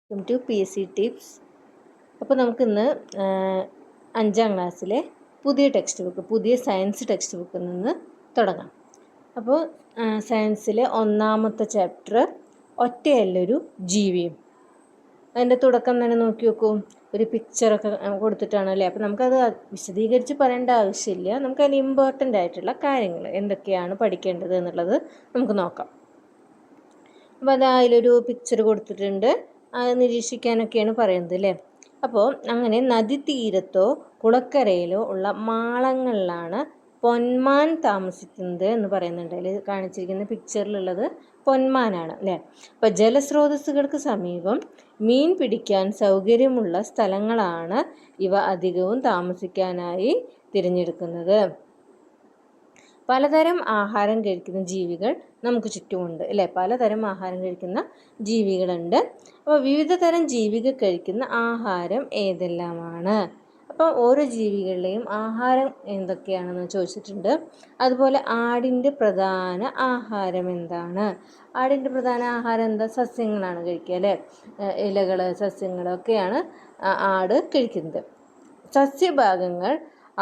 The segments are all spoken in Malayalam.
Welcome to PSC tips. അപ്പോൾ നമുക്കിന്ന് 5ാം ക്ലാസ്സിലെ പുതിയ സയൻസ് ടെക്സ്റ്റ് ബുക്കിൽ നിന്ന് തുടങ്ങാം. അപ്പോൾ സയൻസിലെ 1ാമത്തെ ചാപ്റ്റർ ഒറ്റയല്ലൊരു ജീവിയും. അതിൻ്റെ തുടക്കം തന്നെ നോക്കി നോക്കൂ, ഒരു പിക്ചറൊക്കെ കൊടുത്തിട്ടാണല്ലേ. അപ്പോൾ നമുക്കത് വിശദീകരിച്ച് പറയേണ്ട ആവശ്യമില്ല. നമുക്കതിൽ ഇമ്പോർട്ടൻ്റ് ആയിട്ടുള്ള കാര്യങ്ങൾ എന്തൊക്കെയാണ് പഠിക്കേണ്ടത് എന്നുള്ളത് നമുക്ക് നോക്കാം. അപ്പോൾ അതിലൊരു പിക്ചർ കൊടുത്തിട്ടുണ്ട്, അത് നിരീക്ഷിക്കാനൊക്കെയാണ് പറയുന്നത് അല്ലേ. അപ്പോൾ അങ്ങനെ നദീതീരത്തോ കുളക്കരയിലോ ഉള്ള മാളങ്ങളിലാണ് പൊന്മാൻ താമസിക്കുന്നത് എന്ന് പറയുന്നുണ്ട്. അതിൽ കാണിച്ചിരിക്കുന്ന പിക്ചറിലുള്ളത് പൊന്മാനാണ് അല്ലേ. അപ്പോൾ ജലസ്രോതസ്സുകൾക്ക് സമീപം മീൻ പിടിക്കാൻ സൗകര്യമുള്ള സ്ഥലങ്ങളാണ് ഇവ അധികവും താമസിക്കാനായി തിരഞ്ഞെടുക്കുന്നത്. പലതരം ആഹാരം കഴിക്കുന്ന ജീവികൾ നമുക്ക് ചുറ്റുമുണ്ട് അല്ലേ. പലതരം ആഹാരം കഴിക്കുന്ന ജീവികളുണ്ട്. അപ്പോൾ വിവിധ തരം ജീവികൾ കഴിക്കുന്ന ആഹാരം ഏതെല്ലാമാണ്? അപ്പോൾ ഓരോ ജീവികളുടെയും ആഹാരം എന്തൊക്കെയാണെന്ന് ചോദിച്ചിട്ടുണ്ട്. അതുപോലെ ആടിൻ്റെ പ്രധാന ആഹാരം എന്താണ്? ആടിൻ്റെ പ്രധാന ആഹാരം എന്താ? സസ്യങ്ങളാണ് കഴിക്കുക അല്ലേ. ഇലകൾ, സസ്യങ്ങളൊക്കെയാണ് ആട് കഴിക്കുന്നത്. സസ്യഭാഗങ്ങൾ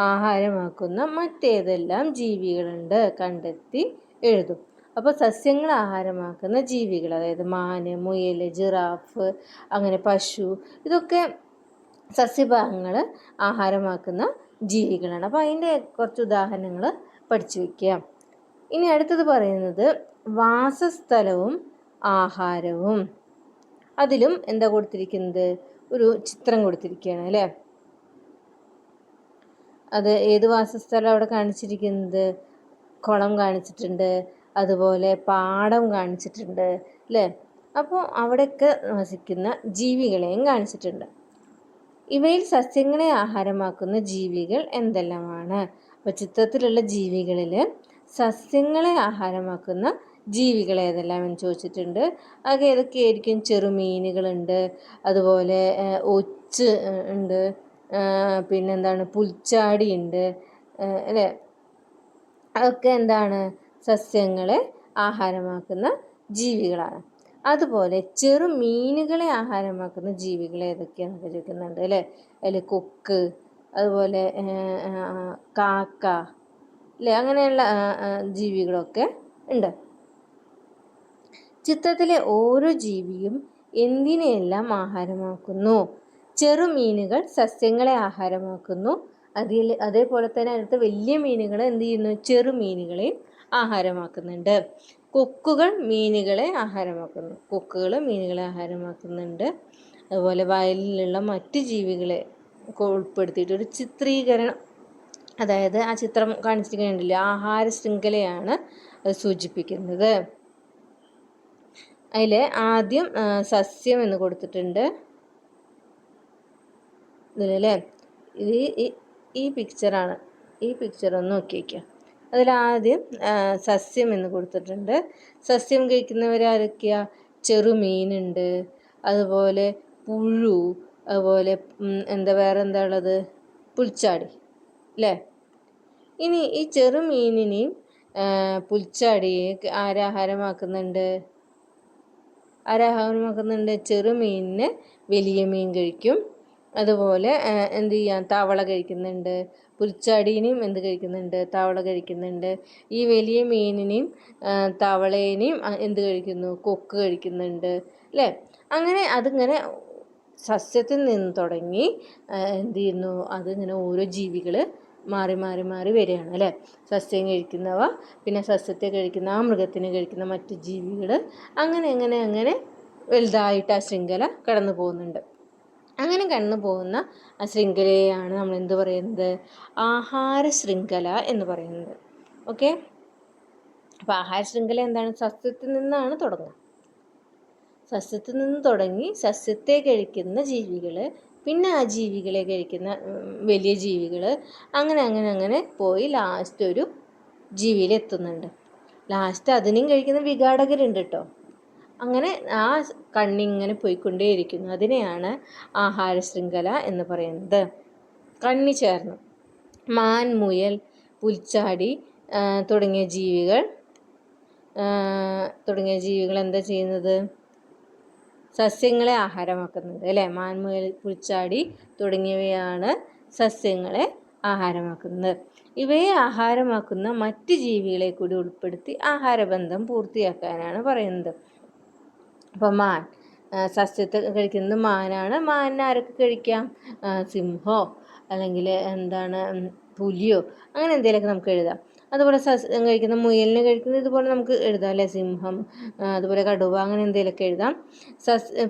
ആഹാരമാക്കുന്ന മറ്റേതെല്ലാം ജീവികളുണ്ട് കണ്ടെത്തി എഴുതും. അപ്പോൾ സസ്യങ്ങൾ ആഹാരമാക്കുന്ന ജീവികൾ, അതായത് മാന്, മുയൽ, ജിറാഫ്, അങ്ങനെ പശു, ഇതൊക്കെ സസ്യഭാഗങ്ങൾ ആഹാരമാക്കുന്ന ജീവികളാണ്. അപ്പോൾ അതിൻ്റെ കുറച്ച് ഉദാഹരണങ്ങൾ പഠിച്ചു വയ്ക്കുക. ഇനി അടുത്തത് പറയുന്നത് വാസസ്ഥലവും ആഹാരവും. അതിലും എന്താ കൊടുത്തിരിക്കുന്നത്? ഒരു ചിത്രം കൊടുത്തിരിക്കുകയാണ് അല്ലേ. അത് ഏത് വാസസ്ഥലം അവിടെ കാണിച്ചിരിക്കുന്നത്? കുളം കാണിച്ചിട്ടുണ്ട്, അതുപോലെ പാടം കാണിച്ചിട്ടുണ്ട് അല്ലേ. അപ്പോൾ അവിടെയൊക്കെ വസിക്കുന്ന ജീവികളെയും കാണിച്ചിട്ടുണ്ട്. ഇവയിൽ സസ്യങ്ങളെ ആഹാരമാക്കുന്ന ജീവികൾ എന്തെല്ലാമാണ്? അപ്പോൾ ചിത്രത്തിലുള്ള ജീവികളിൽ സസ്യങ്ങളെ ആഹാരമാക്കുന്ന ജീവികൾ ഏതെല്ലാം എന്ന് ചോദിച്ചിട്ടുണ്ട്. അത് ഏതൊക്കെയായിരിക്കും? ചെറുമീനുകളുണ്ട്, അതുപോലെ ഒച്ച് ഉണ്ട്, പിന്നെന്താണ്, പുൽച്ചാടി ഉണ്ട് അല്ലേ. അതൊക്കെ എന്താണ്? സസ്യങ്ങളെ ആഹാരമാക്കുന്ന ജീവികളാണ്. അതുപോലെ ചെറുമീനുകളെ ആഹാരമാക്കുന്ന ജീവികൾ ഏതൊക്കെയാണെന്ന് ചോദിക്കുന്നുണ്ട് അല്ലേ. അതിൽ കൊക്ക്, അതുപോലെ കാക്ക അല്ലേ, അങ്ങനെയുള്ള ജീവികളൊക്കെ ഉണ്ട്. ചിത്രത്തിലെ ഓരോ ജീവിയും എന്തിനെയെല്ലാം ആഹാരമാക്കുന്നു? ചെറുമീനുകൾ സസ്യങ്ങളെ ആഹാരമാക്കുന്നു. അതേപോലെ തന്നെ അടുത്ത വലിയ മീനുകൾ എന്ത് ചെയ്യുന്നു? ചെറുമീനുകളെയും ആഹാരമാക്കുന്നുണ്ട്. കൊക്കുകൾ മീനുകളെ ആഹാരമാക്കുന്നുണ്ട്. അതുപോലെ വയലിലുള്ള മറ്റ് ജീവികളെ ഉൾപ്പെടുത്തിയിട്ട് ഒരു ചിത്രീകരണം, അതായത് ആ ചിത്രം കാണിച്ചിരിക്കുന്നുണ്ടല്ലോ, ആഹാര ശൃംഖലയാണ് അത് സൂചിപ്പിക്കുന്നത്. അതിൽ ആദ്യം സസ്യം എന്ന് കൊടുത്തിട്ടുണ്ട് ഇതിലല്ലേ. ഈ പിക്ചറാണ്. ഈ പിക്ചർ ഒന്ന് നോക്കി വയ്ക്കുക. അതിലാദ്യം സസ്യം എന്ന് കൊടുത്തിട്ടുണ്ട്. സസ്യം കഴിക്കുന്നവരാരൊക്കെയാ? ചെറുമീനുണ്ട്, അതുപോലെ പുഴു, അതുപോലെ വേറെ എന്താ ഉള്ളത്? പുൽച്ചാടി അല്ലേ. ഇനി ഈ ചെറുമീനിനെയും പുൽച്ചാടിയെ ആരാഹാരമാക്കുന്നുണ്ട്? ചെറുമീനിനെ വലിയ മീൻ കഴിക്കും. അതുപോലെ എന്ത് ചെയ്യാം? തവള കഴിക്കുന്നുണ്ട്. പുൽച്ചാടീനെയും എന്ത് കഴിക്കുന്നുണ്ട്? തവള കഴിക്കുന്നുണ്ട്. ഈ വലിയ മീനിനെയും തവളേനെയും എന്ത് കഴിക്കുന്നു? കൊക്ക് കഴിക്കുന്നുണ്ട് അല്ലേ. അങ്ങനെ അതിങ്ങനെ സസ്യത്തിൽ നിന്ന് തുടങ്ങി എന്ത് ചെയ്യുന്നു? അതിങ്ങനെ ഓരോ ജീവികൾ മാറി മാറി മാറി വരികയാണ് അല്ലേ. സസ്യം കഴിക്കുന്നവ, പിന്നെ സസ്യത്തെ കഴിക്കുന്ന ആ മൃഗത്തിനെ കഴിക്കുന്ന മറ്റ് ജീവികൾ, അങ്ങനെ അങ്ങനെ അങ്ങനെ വലുതായിട്ട് ആ ശൃംഖല കടന്നു പോകുന്നുണ്ട്. അങ്ങനെ കടന്നു പോകുന്ന ആ ശൃംഖലയാണ് നമ്മൾ എന്ത് പറയുന്നത്? ആഹാര ശൃംഖല എന്ന് പറയുന്നത്. ഓക്കെ. അപ്പോൾ ആഹാര ശൃംഖല എന്താണ്? സസ്യത്തിൽ നിന്നാണ് തുടങ്ങുക. സസ്യത്തിൽ നിന്ന് തുടങ്ങി സസ്യത്തെ കഴിക്കുന്ന ജീവികൾ, പിന്നെ ആ ജീവികളെ കഴിക്കുന്ന വലിയ ജീവികൾ, അങ്ങനെ അങ്ങനെ അങ്ങനെ പോയി ലാസ്റ്റ് ഒരു ജീവിയിലെത്തുന്നുണ്ട്. ലാസ്റ്റ് അതിനെയും കഴിക്കുന്ന വിഘാടകരുണ്ട് കേട്ടോ. അങ്ങനെ ആ കണ്ണിങ്ങനെ പോയിക്കൊണ്ടേയിരിക്കുന്നു. അതിനെയാണ് ആഹാര ശൃംഖല എന്ന് പറയുന്നത്. കണ്ണി ചേർന്ന് മാൻ, മുയൽ, പുൽച്ചാടി തുടങ്ങിയ ജീവികൾ എന്താ ചെയ്യുന്നത്? സസ്യങ്ങളെ ആഹാരമാക്കുന്നുണ്ട് അല്ലേ. മാൻ, മുയൽ, പുൽച്ചാടി തുടങ്ങിയവയാണ് സസ്യങ്ങളെ ആഹാരമാക്കുന്നത്. ഇവയെ ആഹാരമാക്കുന്ന മറ്റ് ജീവികളെ കൂടി ഉൾപ്പെടുത്തി ആഹാരബന്ധം പൂർത്തിയാക്കാനാണ് പറയുന്നത്. അപ്പോൾ മാൻ സസ്യത്തെ കഴിക്കുന്നത് മാനാണ്. മാനിനെ ആരൊക്കെ കഴിക്കാം? സിംഹോ അല്ലെങ്കിൽ എന്താണ് പുലിയോ അങ്ങനെ എന്തെങ്കിലുമൊക്കെ നമുക്ക് എഴുതാം. അതുപോലെ സസ്യം കഴിക്കുന്ന മുയലിനെ കഴിക്കുന്നത് ഇതുപോലെ നമുക്ക് എഴുതാം അല്ലേ. സിംഹം, അതുപോലെ കടുവ, അങ്ങനെ എന്തെങ്കിലുമൊക്കെ എഴുതാം.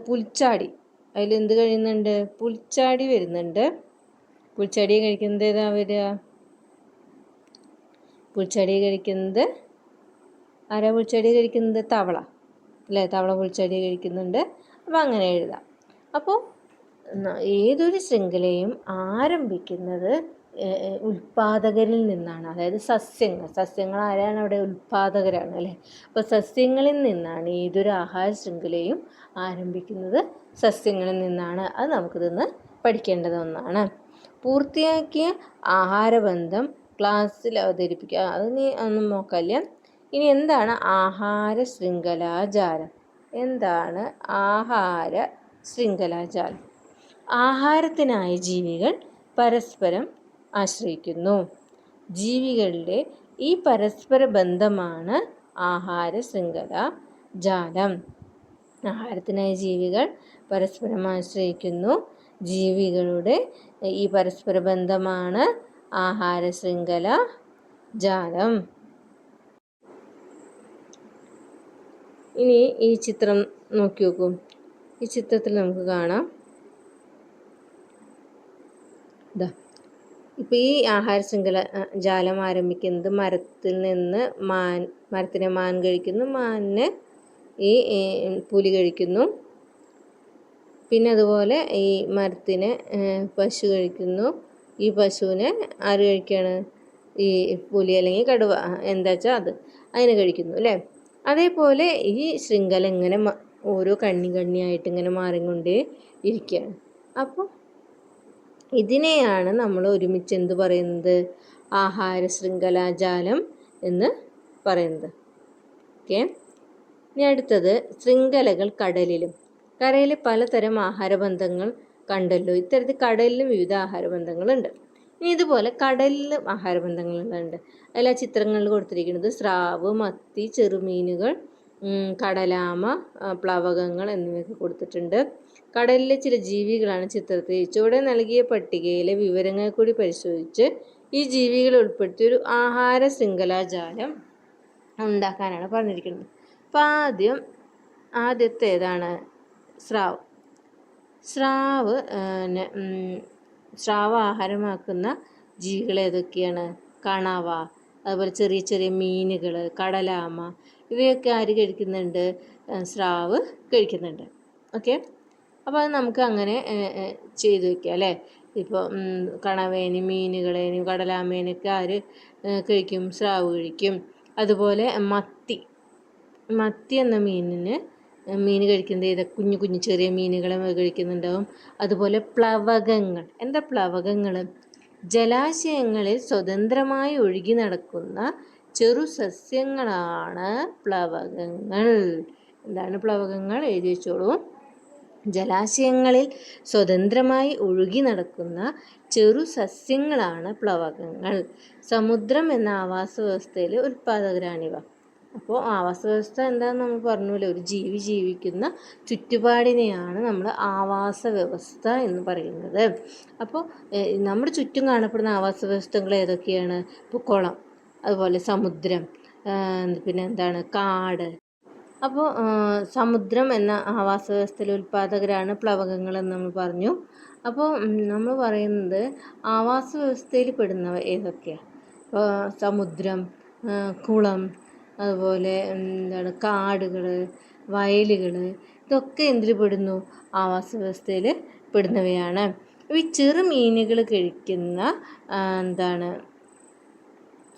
പുൽച്ചാടി, അതിൽ എന്ത് കഴിയുന്നുണ്ട്? പുൽച്ചാടി വരുന്നുണ്ട്. പുൽച്ചാടിയെ കഴിക്കുന്നത് ഏതാ വരിക? പുൽച്ചാടിയെ കഴിക്കുന്നത് ആരാ? പുൽച്ചാടിയെ കഴിക്കുന്നത് തവള അല്ലേ. തവള പുൽച്ചാടിയെ കഴിക്കുന്നുണ്ട്. അപ്പോൾ അങ്ങനെ എഴുതാം. അപ്പോൾ ഏതൊരു ശൃംഖലയും ആരംഭിക്കുന്നത് ഉൽപാദകരിൽ നിന്നാണ്. അതായത് സസ്യങ്ങൾ ആരാണ് അവിടെ? ഉൽപാദകരാണ് അല്ലേ. അപ്പോൾ സസ്യങ്ങളിൽ നിന്നാണ് ഏതൊരു ആഹാര ശൃംഖലയും ആരംഭിക്കുന്നത്. സസ്യങ്ങളിൽ നിന്നാണ്. അത് നമുക്കിതൊന്ന് പഠിക്കേണ്ടത് ഒന്നാണ്. പൂർത്തിയാക്കിയ ആഹാരബന്ധം ക്ലാസ്സിൽ അവതരിപ്പിക്കുക. അത് നീ ഒന്നും നോക്കല്ല. ഇനി എന്താണ് ആഹാര ശൃംഖലാജാലം? എന്താണ് ആഹാര ശൃംഖലാജാലം? ആഹാരത്തിനായി ജീവികൾ പരസ്പരം ആശ്രയിക്കുന്നു. ജീവികളുടെ ഈ പരസ്പര ബന്ധമാണ് ആഹാര ശൃംഖലാജാലം. ആഹാരത്തിനായി ജീവികൾ പരസ്പരം ആശ്രയിക്കുന്നു. ജീവികളുടെ ഈ പരസ്പര ബന്ധമാണ് ആഹാര ശൃംഖലാജാലം. ഇനി ഈ ചിത്രം നോക്കി നോക്കൂ. ഈ ചിത്രത്തിൽ നമുക്ക് കാണാം, ഇതാ ഇപ്പോൾ ഈ ആഹാര ശൃംഖല ജാലം ആരംഭിക്കുന്നത് മരത്തിൽ നിന്ന് മരത്തിനെ മാൻ കഴിക്കുന്നു, മാനിനെ ഈ പുലി കഴിക്കുന്നു. പിന്നെ അതുപോലെ ഈ മരത്തിനെ പശു കഴിക്കുന്നു. ഈ പശുവിനെ ആര് കഴിക്കുകയാണ്? ഈ പുലി അല്ലെങ്കിൽ കടുവ എന്താ വെച്ചാൽ അതിനെ കഴിക്കുന്നു അല്ലേ. അതേപോലെ ഈ ശൃംഖല ഇങ്ങനെ ഓരോ കണ്ണിയായിട്ട് ഇങ്ങനെ മാറിക്കൊണ്ടേ ഇരിക്കുകയാണ്. അപ്പോൾ ഇതിനെയാണ് നമ്മൾ ഒരുമിച്ച് എന്ത് പറയുന്നത്? ആഹാര ശൃംഖലാജാലം എന്ന് പറയുന്നത്. ഓക്കെ. ഇനി അടുത്തത് ശൃംഖലകൾ കടലിലും. കരയിൽ പലതരം ആഹാരബന്ധങ്ങൾ കണ്ടല്ലോ. ഇത്തരത്തിൽ കടലിലും വിവിധ ആഹാരബന്ധങ്ങളുണ്ട്. ഇനി ഇതുപോലെ കടലിലും ആഹാരബന്ധങ്ങളുണ്ട്. അതിൽ ആ ചിത്രങ്ങളിൽ കൊടുത്തിരിക്കുന്നത് സ്രാവ്, മത്തി, ചെറുമീനുകൾ, കടലാമ, പ്ലവകങ്ങൾ എന്നിവയൊക്കെ കൊടുത്തിട്ടുണ്ട്. കടലിലെ ചില ജീവികളാണ് ചിത്രത്തിൽ. ചുവടെ നൽകിയ പട്ടികയിലെ വിവരങ്ങൾ കൂടി പരിശോധിച്ച് ഈ ജീവികളെ ഉൾപ്പെടുത്തി ഒരു ആഹാര ശൃംഖലാജാലം ഉണ്ടാക്കാനാണ് പറഞ്ഞിരിക്കുന്നത്. അപ്പോൾ ആദ്യത്തെ ഏതാണ്? സ്രാവ്. സ്രാവ് ആഹാരമാക്കുന്ന ജീവികൾ ഏതൊക്കെയാണ്? കണവ, അതുപോലെ ചെറിയ ചെറിയ മീനുകൾ, കടലാമ, ഇവയൊക്കെ ആര് കഴിക്കുന്നുണ്ട്? സ്രാവ് കഴിക്കുന്നുണ്ട്. ഓക്കെ. അപ്പോൾ അത് നമുക്ക് അങ്ങനെ ചെയ്തു വയ്ക്കാം അല്ലേ. ഇപ്പോൾ കണവേനും മീനുകളേനും കടലാമേനൊക്കെ ആര് കഴിക്കും? സ്രാവ് കഴിക്കും. അതുപോലെ മത്തി എന്ന മീൻ കഴിക്കുന്നത് ഏതാ? കുഞ്ഞു കുഞ്ഞു ചെറിയ മീനുകളെ കഴിക്കുന്നുണ്ടാവും. അതുപോലെ പ്ലവകങ്ങൾ. എന്താ പ്ലവകങ്ങൾ? ജലാശയങ്ങളിൽ സ്വതന്ത്രമായി ഒഴുകി നടക്കുന്ന ചെറു സസ്യങ്ങളാണ് പ്ലവകങ്ങൾ. എന്താണ് പ്ലവകങ്ങൾ? എഴുതി വെച്ചോളൂ. ജലാശയങ്ങളിൽ സ്വതന്ത്രമായി ഒഴുകി നടക്കുന്ന ചെറു സസ്യങ്ങളാണ് പ്ലവകങ്ങൾ. സമുദ്രം എന്ന ആവാസ വ്യവസ്ഥയിലെ ഉൽപ്പാദകരാണിവ. അപ്പോൾ ആവാസ വ്യവസ്ഥ എന്താണെന്ന് നമ്മൾ പറഞ്ഞല്ലോ. ഒരു ജീവി ജീവിക്കുന്ന ചുറ്റുപാടിനെയാണ് നമ്മൾ ആവാസ വ്യവസ്ഥ എന്ന് പറയുന്നത്. അപ്പോൾ നമ്മുടെ ചുറ്റും കാണപ്പെടുന്ന ആവാസ വ്യവസ്ഥകൾ ഏതൊക്കെയാണ്? ഇപ്പോൾ കുളം, അതുപോലെ സമുദ്രം, പിന്നെ എന്താണ് കാട്. അപ്പോൾ സമുദ്രം എന്ന ആവാസ വ്യവസ്ഥയിലെ ഉൽപ്പാദകരാണ് പ്ലവകങ്ങളെന്ന് നമ്മൾ പറഞ്ഞു. അപ്പോൾ നമ്മൾ പറയുന്നത് ആവാസ വ്യവസ്ഥയിൽ പെടുന്നവ ഏതൊക്കെയാണ്? ഇപ്പോൾ സമുദ്രം, കുളം, അതുപോലെ എന്താണ് കാടുകൾ, വയലുകൾ, ഇതൊക്കെ എന്തിൽ പെടുന്നു? ആവാസ വ്യവസ്ഥയിൽ പെടുന്നവയാണ്. ഈ ചെറു മീനുകൾ കഴിക്കുന്ന എന്താണ്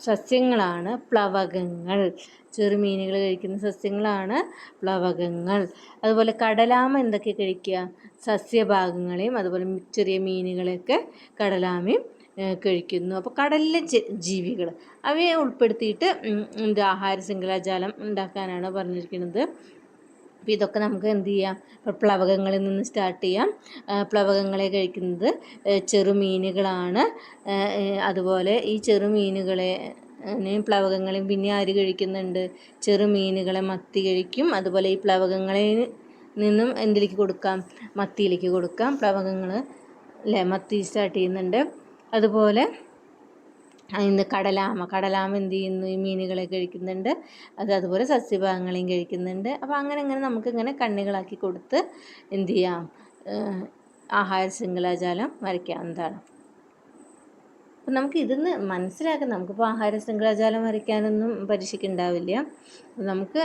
സസ്യങ്ങളാണ് പ്ലവകങ്ങൾ. ചെറുമീനുകൾ കഴിക്കുന്ന സസ്യങ്ങളാണ് പ്ലവകങ്ങൾ. അതുപോലെ കടലാമ എന്തൊക്കെ കഴിക്കുക? സസ്യഭാഗങ്ങളെയും അതുപോലെ ചെറിയ മീനുകളെയൊക്കെ കടലാമയും കഴിക്കുന്നു. അപ്പോൾ കടലിലെ ജീവികൾ അവയെ ഉൾപ്പെടുത്തിയിട്ട് ആഹാര ശൃംഖലാജാലം ഉണ്ടാക്കാനാണ് പറഞ്ഞിരിക്കുന്നത്. അപ്പോൾ ഇതൊക്കെ നമുക്ക് എന്ത് ചെയ്യാം, ഇപ്പോൾ പ്ലവകങ്ങളിൽ നിന്ന് സ്റ്റാർട്ട് ചെയ്യാം. പ്ലവകങ്ങളെ കഴിക്കുന്നത് ചെറുമീനുകളാണ്. അതുപോലെ ഈ ചെറുമീനുകളെ പ്ലവകങ്ങളെയും പിന്നെ ആര് കഴിക്കുന്നുണ്ട്? ചെറുമീനുകളെ മത്തി കഴിക്കും. അതുപോലെ ഈ പ്ലവകങ്ങളെ നിന്നും എന്തിലേക്ക് കൊടുക്കാം? മത്തിയിലേക്ക് കൊടുക്കാം. പ്ലവകങ്ങൾ അല്ലേ, മത്തി സ്റ്റാർട്ട് ചെയ്യുന്നുണ്ട്. അതുപോലെ ഇന്ന് കടലാമ എന്ത് ചെയ്യുന്നു? ഈ മീനുകളെ കഴിക്കുന്നുണ്ട്. അതുപോലെ സസ്യഭാഗങ്ങളെയും കഴിക്കുന്നുണ്ട്. അപ്പോൾ അങ്ങനെ നമുക്കിങ്ങനെ കണ്ണികളാക്കി കൊടുത്ത് എന്ത് ചെയ്യാം, ആഹാര ശൃംഖലാജാലം വരയ്ക്കാവുന്നതാണ്. അപ്പം നമുക്ക് ഇതിന്ന് മനസ്സിലാക്കാം. നമുക്കിപ്പോൾ ആഹാര ശൃംഖലാജാലം വരയ്ക്കാനൊന്നും പരീക്ഷയ്ക്ക് ഉണ്ടാവില്ല. നമുക്ക്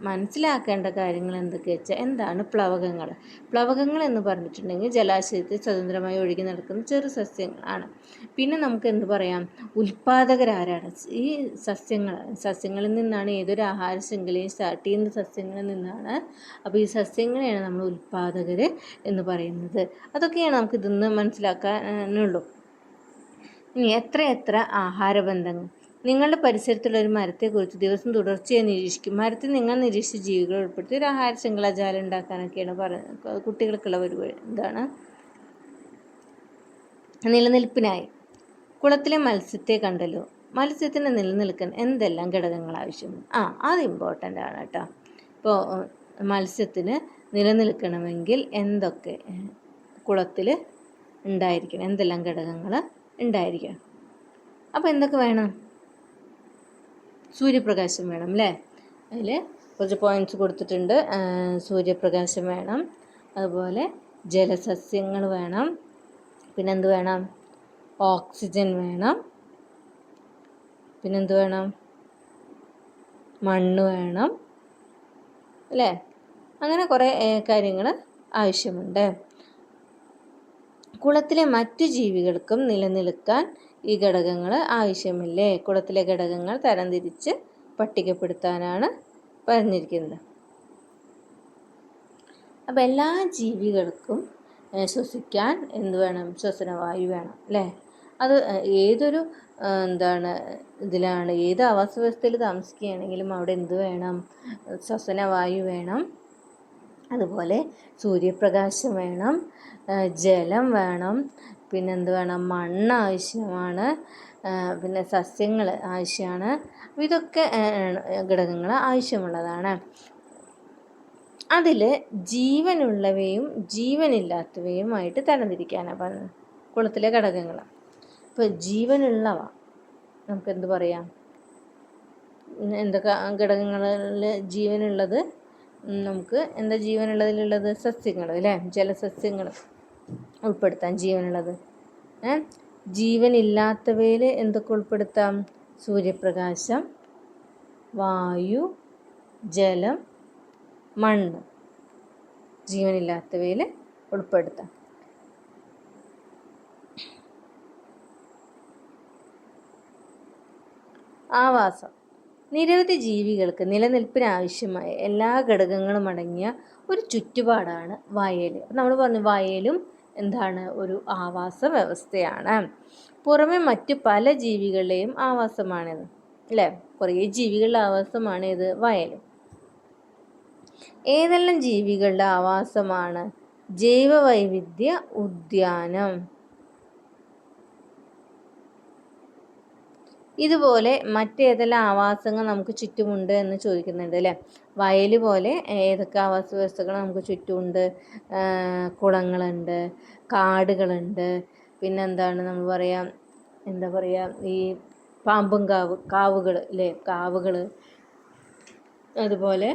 മനസ്സിലാക്കേണ്ട കാര്യങ്ങൾ എന്തൊക്കെയാ വെച്ചാൽ, എന്താണ് പ്ലവകങ്ങൾ? പ്ലവകങ്ങൾ എന്ന് പറഞ്ഞിട്ടുണ്ടെങ്കിൽ ജലാശയത്തിൽ സ്വതന്ത്രമായി ഒഴുകി നടക്കുന്ന ചെറു സസ്യങ്ങളാണ്. പിന്നെ നമുക്ക് എന്ത് പറയാം, ഉൽപ്പാദകരാരാണ്? ഈ സസ്യങ്ങളിൽ നിന്നാണ് ഏതൊരു ആഹാര ശൃംഖലയും സ്റ്റാർട്ട് ചെയ്യുന്ന സസ്യങ്ങളിൽ നിന്നാണ്. അപ്പോൾ ഈ സസ്യങ്ങളെയാണ് നമ്മൾ ഉൽപ്പാദകർ എന്ന് പറയുന്നത്. അതൊക്കെയാണ് നമുക്ക് ഇതിന്ന് മനസ്സിലാക്കാനുള്ളൂ. ഇനി എത്ര ആഹാരബന്ധങ്ങൾ. നിങ്ങളുടെ പരിസരത്തുള്ള ഒരു മരത്തെക്കുറിച്ച് ദിവസം തുടർച്ചയായി നിരീക്ഷിക്കും. മരത്തിൽ നിങ്ങൾ നിരീക്ഷിച്ച ജീവികൾ ഉൾപ്പെടുത്തി ഒരു ആഹാര ശൃംഖലാജാലം ഉണ്ടാക്കാനൊക്കെയാണ് പറയുന്നത്. കുട്ടികൾക്കുള്ള ഒരു ഇതാണ്. നിലനിൽപ്പിനായി കുളത്തിലെ മത്സ്യത്തെ കണ്ടല്ലോ. മത്സ്യത്തിന് നിലനിൽക്കാൻ എന്തെല്ലാം ഘടകങ്ങൾ ആവശ്യമുണ്ട്? അത് ഇമ്പോർട്ടൻ്റ് ആണ് കേട്ടോ. ഇപ്പോൾ മത്സ്യത്തിന് നിലനിൽക്കണമെങ്കിൽ എന്തൊക്കെ കുളത്തിൽ ഉണ്ടായിരിക്കണം, എന്തെല്ലാം ഘടകങ്ങൾ ഉണ്ടായിരിക്കണം? അപ്പോൾ എന്തൊക്കെ വേണം? സൂര്യപ്രകാശം വേണം അല്ലേ? അതിൽ കുറച്ച് പോയിൻറ്റ്സ് കൊടുത്തിട്ടുണ്ട്. സൂര്യപ്രകാശം വേണം, അതുപോലെ ജലസസ്യങ്ങൾ വേണം, പിന്നെന്ത് വേണം? ഓക്സിജൻ വേണം, പിന്നെന്ത് വേണം? മണ്ണ് വേണം അല്ലേ? അങ്ങനെ കുറേ കാര്യങ്ങൾ ആവശ്യമുണ്ട്. കുളത്തിലെ മറ്റു ജീവികൾക്കും നിലനിൽക്കാൻ ഈ ഘടകങ്ങൾ ആവശ്യമില്ലേ? കുളത്തിലെ ഘടകങ്ങൾ തരംതിരിച്ച് പട്ടികപ്പെടുത്താനാണ് പറഞ്ഞിരിക്കുന്നത്. അപ്പോൾ എല്ലാ ജീവികൾക്കും ശ്വസിക്കാൻ എന്ത് വേണം? ശ്വസനവായു വേണം അല്ലേ? അത് ഏതൊരു ഇതിലാണ്, ഏത് ആവാസ വ്യവസ്ഥയിൽ താമസിക്കുകയാണെങ്കിലും അവിടെ എന്ത് വേണം? ശ്വസനവായു വേണം. അതുപോലെ സൂര്യപ്രകാശം വേണം, ജലം വേണം, പിന്നെന്ത് വേണം? മണ്ണ് ആവശ്യമാണ്, പിന്നെ സസ്യങ്ങൾ ആവശ്യമാണ്. ഇതൊക്കെ ഘടകങ്ങൾ ആവശ്യമുള്ളതാണ്. അതിൽ ജീവനുള്ളവയും ജീവനില്ലാത്തവയുമായിട്ട് തരംതിരിക്കാനാണ് പറയുന്നത് കുളത്തിലെ ഘടകങ്ങൾ. ഇപ്പോൾ ജീവനുള്ളവ നമുക്കെന്ത് പറയാം? എന്തൊക്കെ ഘടകങ്ങളിൽ ജീവനുള്ളത്? നമുക്ക് എന്താ ജീവനുള്ളതിലുള്ളത്? സസ്യങ്ങൾ അല്ലേ, ജലസസ്യങ്ങൾ ഉൾപ്പെടുത്താം ജീവനുള്ളത്. ജീവനില്ലാത്തവയിൽ എന്തൊക്കെ ഉൾപ്പെടുത്താം? സൂര്യപ്രകാശം, വായു, ജലം, മണ്ണ് ജീവനില്ലാത്തവയിൽ ഉൾപ്പെടുത്താം. ആവാസം. നിരവധി ജീവികൾക്ക് നിലനിൽപ്പിനാവശ്യമായ എല്ലാ ഘടകങ്ങളും അടങ്ങിയ ഒരു ചുറ്റുപാടാണ് വയൽ. നമ്മൾ പറഞ്ഞു വയലും എന്താണ്? ഒരു ആവാസ വ്യവസ്ഥയാണ്. പുറമെ മറ്റു പല ജീവികളുടെയും ആവാസമാണിത് അല്ലേ? കുറേ ജീവികളുടെ ആവാസമാണ് ഇത് വയൽ. ഏതെല്ലാം ജീവികളുടെ ആവാസമാണ് ജൈവവൈവിധ്യ ഉദ്യാനം? ഇതുപോലെ മറ്റേതെല്ലാം ആവാസങ്ങൾ നമുക്ക് ചുറ്റുമുണ്ട് എന്ന് ചോദിക്കുന്നുണ്ട് അല്ലേ? വയൽ പോലെ ഏതൊക്കെ ആവാസ വ്യവസ്ഥകൾ നമുക്ക് ചുറ്റുമുണ്ട്? കുളങ്ങളുണ്ട്, കാടുകളുണ്ട്, പിന്നെന്താണ് നമ്മൾ പറയാം, ഈ പാമ്പും കാവുകൾ അല്ലേ, കാവുകൾ, അതുപോലെ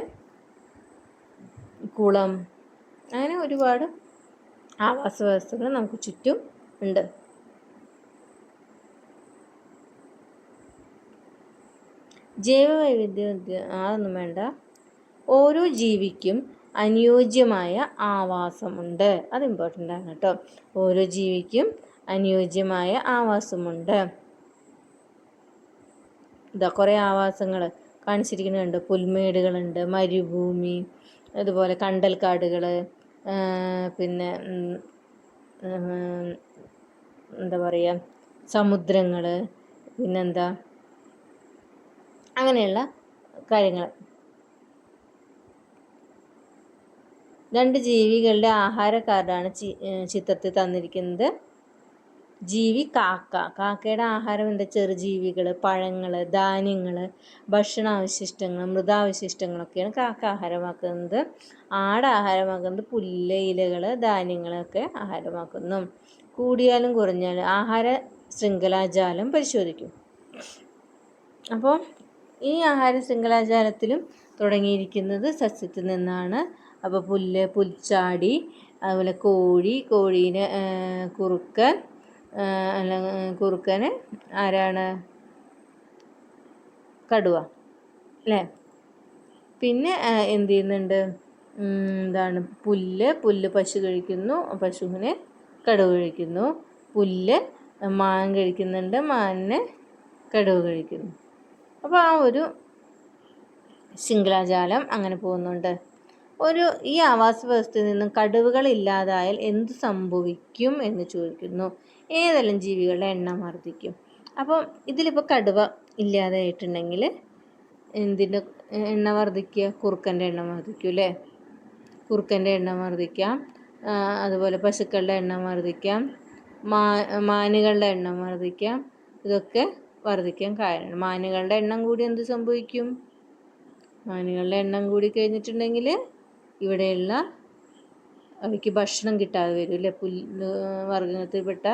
കുളം, അങ്ങനെ ഒരുപാട് ആവാസ വ്യവസ്ഥകൾ നമുക്ക് ചുറ്റും ഉണ്ട്. ജൈവവൈവിധ്യ അതൊന്നും വേണ്ട. ഓരോ ജീവിക്കും അനുയോജ്യമായ ആവാസമുണ്ട്. അത് ഇമ്പോർട്ടൻ്റ് ആണ് കേട്ടോ. ഓരോ ജീവിക്കും അനുയോജ്യമായ ആവാസമുണ്ട്. ഇതാ കുറേ ആവാസങ്ങൾ കാണിച്ചിരിക്കുന്നുണ്ട്. പുൽമേടുകളുണ്ട്, മരുഭൂമി, അതുപോലെ കണ്ടൽക്കാടുകൾ, പിന്നെ എന്താ പറയുക, സമുദ്രങ്ങൾ, പിന്നെന്താ, അങ്ങനെയുള്ള കാര്യങ്ങൾ. 2 ജീവികളുടെ ആഹാര കാർഡാണ് ചിത്രത്തിൽ തന്നിരിക്കുന്നത്. ജീവി കാക്ക. കാക്കയുടെ ആഹാരം എന്താ? ചെറുജീവികൾ, പഴങ്ങൾ, ധാന്യങ്ങൾ, ഭക്ഷണാവശിഷ്ടങ്ങൾ, മൃതാവശിഷ്ടങ്ങളൊക്കെയാണ് കാക്ക ആഹാരമാക്കുന്നത്. ആട് ആഹാരമാക്കുന്നത് പുല്ല്, ഇലകൾ, ധാന്യങ്ങളൊക്കെ ആഹാരമാക്കുന്നു. കൂടിയാലും കുറഞ്ഞാലും ആഹാര ശൃംഖലാജാലം പരിശോധിക്കും. അപ്പോൾ ഈ ആഹാര ശൃംഖലാജാലത്തിലും തുടങ്ങിയിരിക്കുന്നത് സസ്യത്തിൽ നിന്നാണ്. അപ്പോൾ പുല്ല്, പുൽച്ചാടി, അതുപോലെ കോഴീനെ കുറുക്കൻ, കുറുക്കന് ആരാണ്? കടുവ അല്ലേ? പിന്നെ എന്ത് ചെയ്യുന്നുണ്ട്? എന്താണ്? പുല്ല് പശു കഴിക്കുന്നു, പശുവിനെ കടുവ കഴിക്കുന്നു. പുല്ല് മാൻ കഴിക്കുന്നുണ്ട്, മാനിനെ കടുവ കഴിക്കുന്നു. അപ്പോൾ ആ ഒരു ശൃംഖലാജാലം അങ്ങനെ പോകുന്നുണ്ട്. ഈ ആവാസ വ്യവസ്ഥയിൽ നിന്നും കടുവകൾ ഇല്ലാതായാൽ എന്തു സംഭവിക്കും എന്ന് ചോദിക്കുന്നു. ഏതെല്ലാം ജീവികളുടെ എണ്ണം വർദ്ധിക്കും? അപ്പം ഇതിലിപ്പോൾ കടുവ ഇല്ലാതായിട്ടുണ്ടെങ്കിൽ എന്തിൻ്റെ എണ്ണം വർദ്ധിക്കുക? കുറുക്കൻ്റെ എണ്ണം വർദ്ധിക്കും അല്ലേ? കുറുക്കൻ്റെ എണ്ണം വർദ്ധിക്കാം. അതുപോലെ പശുക്കളുടെ എണ്ണം വർദ്ധിക്കാം. മാനുകളുടെ എണ്ണം വർദ്ധിക്കാം. ഇതൊക്കെ വർദ്ധിക്കാൻ കാരണം. മാനുകളുടെ എണ്ണം കൂടി എന്ത് സംഭവിക്കും? മാനുകളുടെ എണ്ണം കൂടി കഴിഞ്ഞിട്ടുണ്ടെങ്കിൽ ഇവിടെയുള്ള അവയ്ക്ക് ഭക്ഷണം കിട്ടാതെ വരും അല്ലേ? പുല്ല് വർഗത്തിൽപ്പെട്ട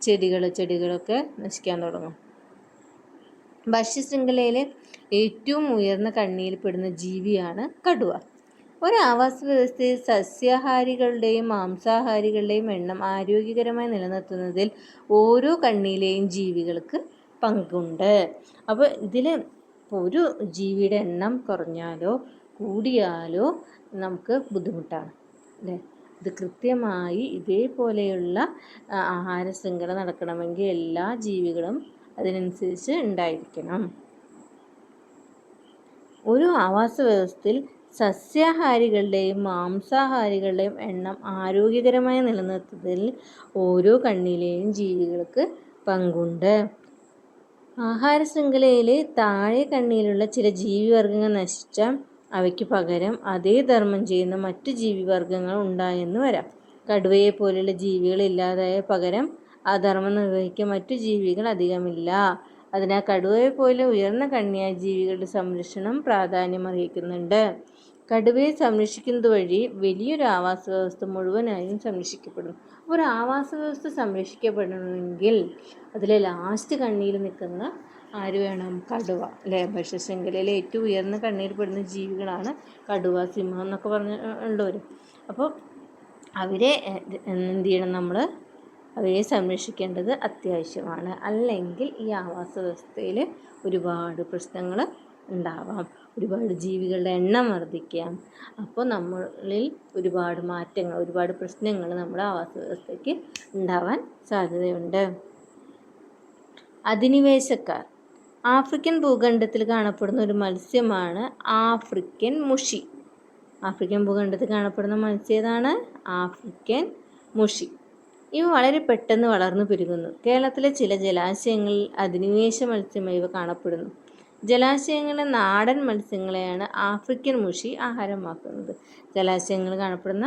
ചെടികളൊക്കെ നശിക്കാൻ തുടങ്ങും. ഭക്ഷ്യശൃംഖലയിലെ ഏറ്റവും ഉയർന്ന കണ്ണിയിൽപ്പെടുന്ന ജീവിയാണ് കടുവ. ഒരു ആവാസ വ്യവസ്ഥയിൽ സസ്യാഹാരികളുടെയും മാംസാഹാരികളുടെയും എണ്ണം ആരോഗ്യകരമായി നിലനിർത്തുന്നതിൽ ഓരോ കണ്ണിയിലെയും ജീവികൾക്ക് പങ്കുണ്ട്. അപ്പോൾ ഇതിൽ ഒരു ജീവിയുടെ എണ്ണം കുറഞ്ഞാലോ കൂടിയാലോ നമുക്ക് ബുദ്ധിമുട്ടാണ് അല്ലേ? ഇത് കൃത്യമായി ഇതേപോലെയുള്ള ആഹാര ശൃംഖല നടക്കണമെങ്കിൽ എല്ലാ ജീവികളും അതിനനുസരിച്ച് ഉണ്ടായിരിക്കണം. ഒരു ആവാസ വ്യവസ്ഥയിൽ സസ്യാഹാരികളുടെയും മാംസാഹാരികളുടെയും എണ്ണം ആരോഗ്യകരമായി നിലനിർത്തുന്നതിൽ ഓരോ കണ്ണിയിലെയും ജീവികൾക്ക് പങ്കുണ്ട്. ആഹാര ശൃംഖലയിലെ താഴെ കണ്ണിയിലുള്ള ചില ജീവിവർഗങ്ങൾ നശിച്ചാൽ അവയ്ക്ക് പകരം അതേ ധർമ്മം ചെയ്യുന്ന മറ്റു ജീവിവർഗങ്ങൾ ഉണ്ടായെന്ന് വരാം. കടുവയെ പോലെയുള്ള ജീവികൾ ഇല്ലാതായ പകരം ആ ധർമ്മം നിർവഹിക്കാൻ മറ്റു ജീവികൾ അധികമില്ല. അതിനാൽ കടുവയെ പോലെ ഉയർന്ന കണ്ണിയായ ജീവികളുടെ സംരക്ഷണം പ്രാധാന്യമർഹിക്കുന്നുണ്ട്. കടുവയെ സംരക്ഷിക്കുന്നത് വഴി വലിയൊരു ആവാസ വ്യവസ്ഥ മുഴുവനായും സംരക്ഷിക്കപ്പെടും. ഒരു ആവാസ വ്യവസ്ഥ സംരക്ഷിക്കപ്പെടണമെങ്കിൽ അതിലെ ലാസ്റ്റ് കണ്ണിയിൽ നിൽക്കുന്ന ആര് വേണം? കടുവ അല്ലേ? ഭക്ഷ്യശൃംഖലയിലെ ഏറ്റവും ഉയർന്ന കണ്ണിയിൽപ്പെടുന്ന ജീവികളാണ് കടുവ, സിംഹം എന്നൊക്കെ ഉള്ളവർ. അപ്പോൾ അവരെ എന്ത് ചെയ്യണം? നമ്മൾ അവയെ സംരക്ഷിക്കേണ്ടത് അത്യാവശ്യമാണ്. അല്ലെങ്കിൽ ഈ ആവാസ വ്യവസ്ഥയിൽ ഒരുപാട് പ്രശ്നങ്ങൾ ഉണ്ടാവാം. ഒരുപാട് ജീവികളുടെ എണ്ണം വർദ്ധിക്കാം. അപ്പോൾ നമ്മളിൽ ഒരുപാട് മാറ്റങ്ങൾ, ഒരുപാട് പ്രശ്നങ്ങൾ നമ്മുടെ ആവാസ വ്യവസ്ഥയ്ക്ക് ഉണ്ടാവാൻ സാധ്യതയുണ്ട്. അധിനിവേശക്കാർ. ആഫ്രിക്കൻ ഭൂഖണ്ഡത്തിൽ കാണപ്പെടുന്ന ഒരു മത്സ്യമാണ് ആഫ്രിക്കൻ മുഷി. ആഫ്രിക്കൻ ഭൂഖണ്ഡത്തിൽ കാണപ്പെടുന്ന മത്സ്യം ഏതാണ്? ആഫ്രിക്കൻ മുഷി. ഇവ വളരെ പെട്ടെന്ന് വളർന്നു പെരുകുന്നു. കേരളത്തിലെ ചില ജലാശയങ്ങളിൽ അധിനിവേശ മത്സ്യമായി ഇവ കാണപ്പെടുന്നു. ജലാശയങ്ങളിലെ നാടൻ മത്സ്യങ്ങളെയാണ് ആഫ്രിക്കൻ മുഷി ആഹാരമാക്കുന്നത്. ജലാശയങ്ങളിൽ കാണപ്പെടുന്ന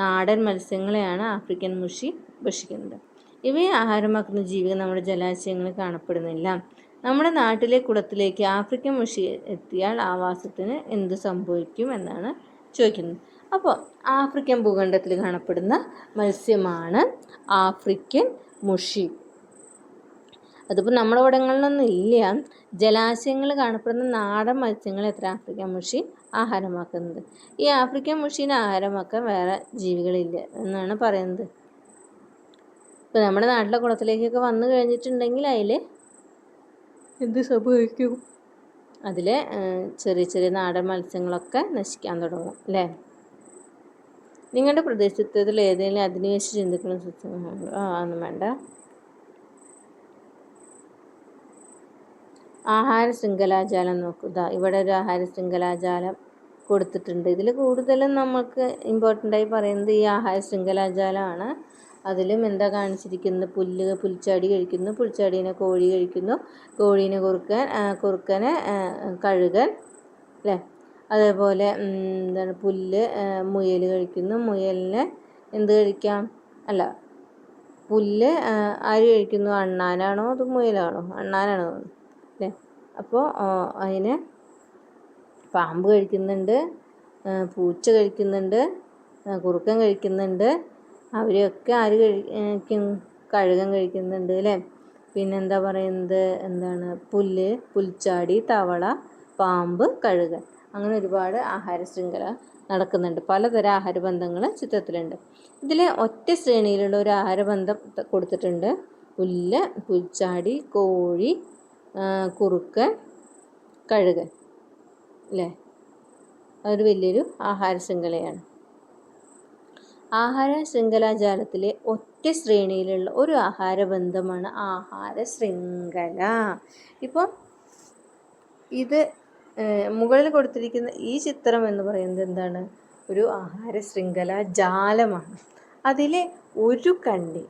നാടൻ മത്സ്യങ്ങളെയാണ് ആഫ്രിക്കൻ മുഷി ഭക്ഷിക്കുന്നത്. ഇവയെ ആഹാരമാക്കുന്ന ജീവികൾ നമ്മുടെ ജലാശയങ്ങളിൽ കാണപ്പെടുന്നില്ല. നമ്മുടെ നാട്ടിലെ കുളത്തിലേക്ക് ആഫ്രിക്കൻ മുഷി എത്തിയാൽ ആവാസത്തിന് എന്ത് സംഭവിക്കും എന്നാണ് ചോദിക്കുന്നത്. അപ്പോൾ ആഫ്രിക്കൻ ഭൂഖണ്ഡത്തിൽ കാണപ്പെടുന്ന മത്സ്യമാണ് ആഫ്രിക്കൻ മുഷി. അതിപ്പോൾ നമ്മുടെ ഇവിടങ്ങളിലൊന്നും ഇല്ല. ജലാശയങ്ങളിൽ കാണപ്പെടുന്ന നാടൻ മത്സ്യങ്ങൾ എത്ര ആഫ്രിക്കൻ മുഷി ആഹാരമാക്കുന്നത്. ഈ ആഫ്രിക്കൻ മുഷീനെ ആഹാരമാക്കാൻ വേറെ ജീവികളില്ല എന്നാണ് പറയുന്നത്. ഇപ്പോൾ നമ്മുടെ നാട്ടിലെ കുളത്തിലേക്കൊക്കെ വന്നു കഴിഞ്ഞിട്ടുണ്ടെങ്കിൽ അതിൽ എന്ത് സംഭവിക്കും? അതിലെ ചെറിയ ചെറിയ നാടൻ മത്സ്യങ്ങളൊക്കെ നശിക്കാൻ തുടങ്ങും അല്ലേ? നിങ്ങളുടെ പ്രദേശത്തിൽ ഏതെങ്കിലും അധിനിവേശ ജന്തുക്കളും സസ്യങ്ങളുണ്ടോ? ഒന്നും വേണ്ട. ആഹാര ശൃംഖലാജാലം നോക്കുക. ഇവിടെ ഒരു ആഹാര ശൃംഖലാജാലം കൊടുത്തിട്ടുണ്ട്. ഇതിൽ കൂടുതലും നമുക്ക് ഇമ്പോർട്ടൻ്റായി പറയുന്നത് ഈ ആഹാര ശൃംഖലാജാലമാണ്. അതിലും എന്താ കാണിച്ചിരിക്കുന്നത്? പുൽച്ചാടി കഴിക്കുന്നു, പുൽച്ചാടീനെ കോഴി കഴിക്കുന്നു, കോഴീനെ കുറുക്കനെ കഴുകൻ അല്ലേ? അതേപോലെ എന്താണ് പുല്ല് മുയൽ കഴിക്കുന്നു. മുയലിന് എന്ത് കഴിക്കാം? അല്ല, പുല്ല് ആര് കഴിക്കുന്നു? അണ്ണാനാണോ അത് മുയലാണോ? അണ്ണാനാണോ അല്ലേ? അപ്പോൾ അതിന് പാമ്പ് കഴിക്കുന്നുണ്ട്, പൂച്ച കഴിക്കുന്നുണ്ട്, കുറുക്കൻ കഴിക്കുന്നുണ്ട്. അവരെയൊക്കെ ആര് കഴിക്കും? കഴുകൻ കഴിക്കുന്നുണ്ട് അല്ലേ? പിന്നെന്താ പറയുന്നത്? എന്താണ്? പുല്ല്, പുൽച്ചാടി, തവള, പാമ്പ്, കഴുകൻ. അങ്ങനെ ഒരുപാട് ആഹാര ശൃംഖല നടക്കുന്നുണ്ട്. പലതരം ആഹാരബന്ധങ്ങൾ ചിത്രത്തിലുണ്ട്. ഇതിൽ ഒറ്റ ശ്രേണിയിലുള്ള ഒരു ആഹാരബന്ധം കൊടുത്തിട്ടുണ്ട്. പുല്ല്, പുൽച്ചാടി, കോഴി, കുറുക്കൻ, കഴുകൻ അല്ലേ? അതൊരു വലിയൊരു ആഹാര ശൃംഖലയാണ്. ആഹാര ശൃംഖലാജാലത്തിലെ ഒറ്റ ശ്രേണിയിലുള്ള ഒരു ആഹാരബന്ധമാണ് ആഹാര ശൃംഖല. ഇപ്പോൾ ഇത് മുകളിൽ കൊടുത്തിരിക്കുന്ന ഈ ചിത്രം എന്ന് പറയുന്നത് എന്താണ്? ഒരു ആഹാര ശൃംഖല ജാലമാണ്. അതിലെ ഒരു കണ്ണി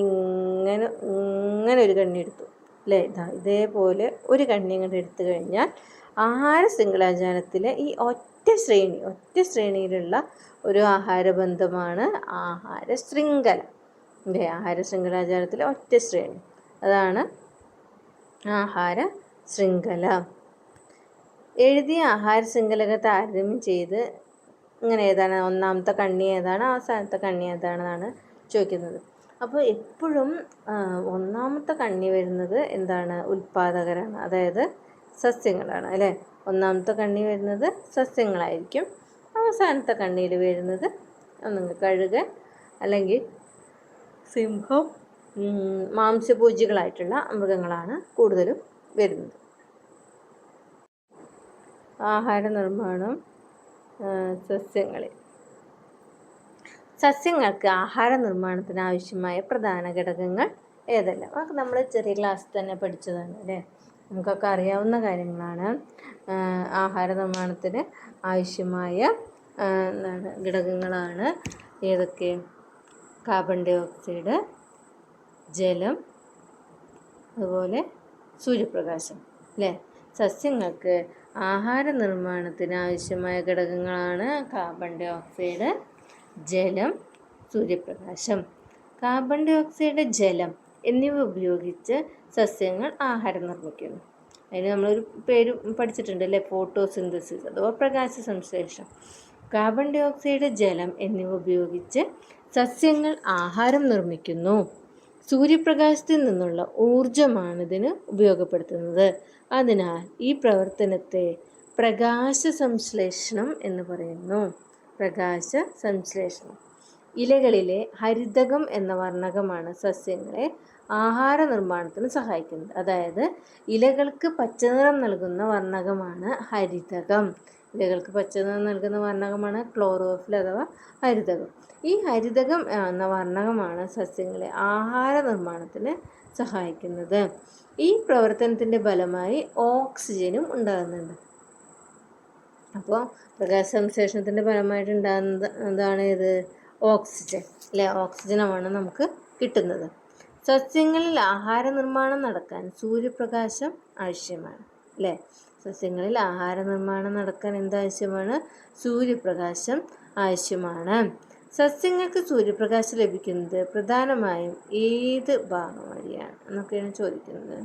ഇങ്ങനെ ഒരു കണ്ണി എടുത്തു അല്ലേ? ഇതേപോലെ ഒരു കണ്ണി ഇങ്ങോട്ട് എടുത്തു കഴിഞ്ഞാൽ ആഹാര ശൃംഖലാജാലത്തിലെ ഈ ഒറ്റ ശ്രേണിയിലുള്ള ഒരു ആഹാരബന്ധമാണ് ആഹാര ശൃംഖല അല്ലേ? ആഹാര ശൃംഖലാജാലത്തിലെ ഒറ്റ ശ്രേണി, അതാണ് ആഹാര ശൃംഖല. എഴുതിയ ആഹാര ശൃംഖലകൾ താരതമ്യം ചെയ്ത് ഇങ്ങനെ ഏതാണ്? ഒന്നാമത്തെ കണ്ണി ഏതാണ്, അവസാനത്തെ കണ്ണി ഏതാണെന്നാണ് ചോദിക്കുന്നത്. അപ്പോൾ എപ്പോഴും ഒന്നാമത്തെ കണ്ണി വരുന്നത് എന്താണ്? ഉൽപ്പാദകരാണ്, അതായത് സസ്യങ്ങളാണ് അല്ലേ? ഒന്നാമത്തെ കണ്ണി വരുന്നത് സസ്യങ്ങളായിരിക്കും. അവസാനത്തെ കണ്ണിയിൽ വരുന്നത് ഒന്നെങ്കിൽ കഴുകൻ അല്ലെങ്കിൽ സിംഹം, മാംസഭോജികളായിട്ടുള്ള മൃഗങ്ങളാണ് കൂടുതലും വരുന്നത്. ആഹാര നിർമ്മാണം സസ്യങ്ങൾക്ക് ആഹാര നിർമ്മാണത്തിന് ആവശ്യമായ പ്രധാന ഘടകങ്ങൾ ഏതെല്ലാം? അതൊക്കെ നമ്മൾ ചെറിയ ക്ലാസ്സിൽ തന്നെ പഠിച്ചതാണ് അല്ലേ? നമുക്കൊക്കെ അറിയാവുന്ന കാര്യങ്ങളാണ്. ആഹാര നിർമ്മാണത്തിന് ആവശ്യമായ ഘടകങ്ങളാണ് ഏതൊക്കെ? കാർബൺ ഡൈ ഓക്സൈഡ്, ജലം, അതുപോലെ സൂര്യപ്രകാശം അല്ലേ? സസ്യങ്ങൾക്ക് ആഹാര നിർമ്മാണത്തിന് ആവശ്യമായ ഘടകങ്ങളാണ് കാർബൺ ഡൈ ഓക്സൈഡ്, ജലം, സൂര്യപ്രകാശം. കാർബൺ ഡൈ ഓക്സൈഡ്, ജലം എന്നിവ ഉപയോഗിച്ച് സസ്യങ്ങൾ ആഹാരം നിർമ്മിക്കുന്നു. അതിന് നമ്മളൊരു പേര് പഠിച്ചിട്ടുണ്ട് അല്ലേ? ഫോട്ടോസിന്തസിസ് അഥവാ പ്രകാശ സംശ്ലേഷണം. കാർബൺ ഡൈ ഓക്സൈഡ്, ജലം എന്നിവ ഉപയോഗിച്ച് സസ്യങ്ങൾ ആഹാരം നിർമ്മിക്കുന്നു. സൂര്യപ്രകാശത്തിൽ നിന്നുള്ള ഊർജമാണ് ഇതിന് ഉപയോഗപ്പെടുത്തുന്നത്. അതിനാൽ ഈ പ്രവർത്തനത്തെ പ്രകാശ സംശ്ലേഷണം എന്ന് പറയുന്നു. പ്രകാശ സംശ്ലേഷണം. ഇലകളിലെ ഹരിതകം എന്ന വർണ്ണകമാണ് സസ്യങ്ങളെ ആഹാര നിർമ്മാണത്തിന് സഹായിക്കുന്നത്. അതായത് ഇലകൾക്ക് പച്ചനിറം നൽകുന്ന വർണ്ണകമാണ് ഹരിതകം. ഇലകൾക്ക് പച്ചനിറം നൽകുന്ന വർണ്ണകമാണ് ക്ലോറോഫിൽ അഥവാ ഹരിതകം. ഈ ഹരിതകം എന്ന വർണ്ണകമാണ് സസ്യങ്ങളെ ആഹാര നിർമ്മാണത്തിന് സഹായിക്കുന്നത്. ഈ പ്രവർത്തനത്തിൻ്റെ ഫലമായി ഓക്സിജനും ഉണ്ടാകുന്നുണ്ട്. അപ്പോൾ പ്രകാശ സംശ്ലേഷണത്തിൻ്റെ ഫലമായിട്ട് ഉണ്ടാകുന്നത് എന്താണ്? ഇത് ഓക്സിജൻ അല്ലേ? ഓക്സിജനാണ് നമുക്ക് കിട്ടുന്നത്. സസ്യങ്ങളിൽ ആഹാര നിർമ്മാണം നടക്കാൻ സൂര്യപ്രകാശം ആവശ്യമാണ് അല്ലേ? സസ്യങ്ങളിൽ ആഹാര നിർമ്മാണം നടക്കാൻ എന്താവശ്യമാണ്? സൂര്യപ്രകാശം ആവശ്യമാണ്. സസ്യങ്ങൾക്ക് സൂര്യപ്രകാശം ലഭിക്കുന്നത് പ്രധാനമായും ഏത് ഭാഗം വഴിയാണ് എന്നൊക്കെയാണ് ചോദിക്കുന്നത്.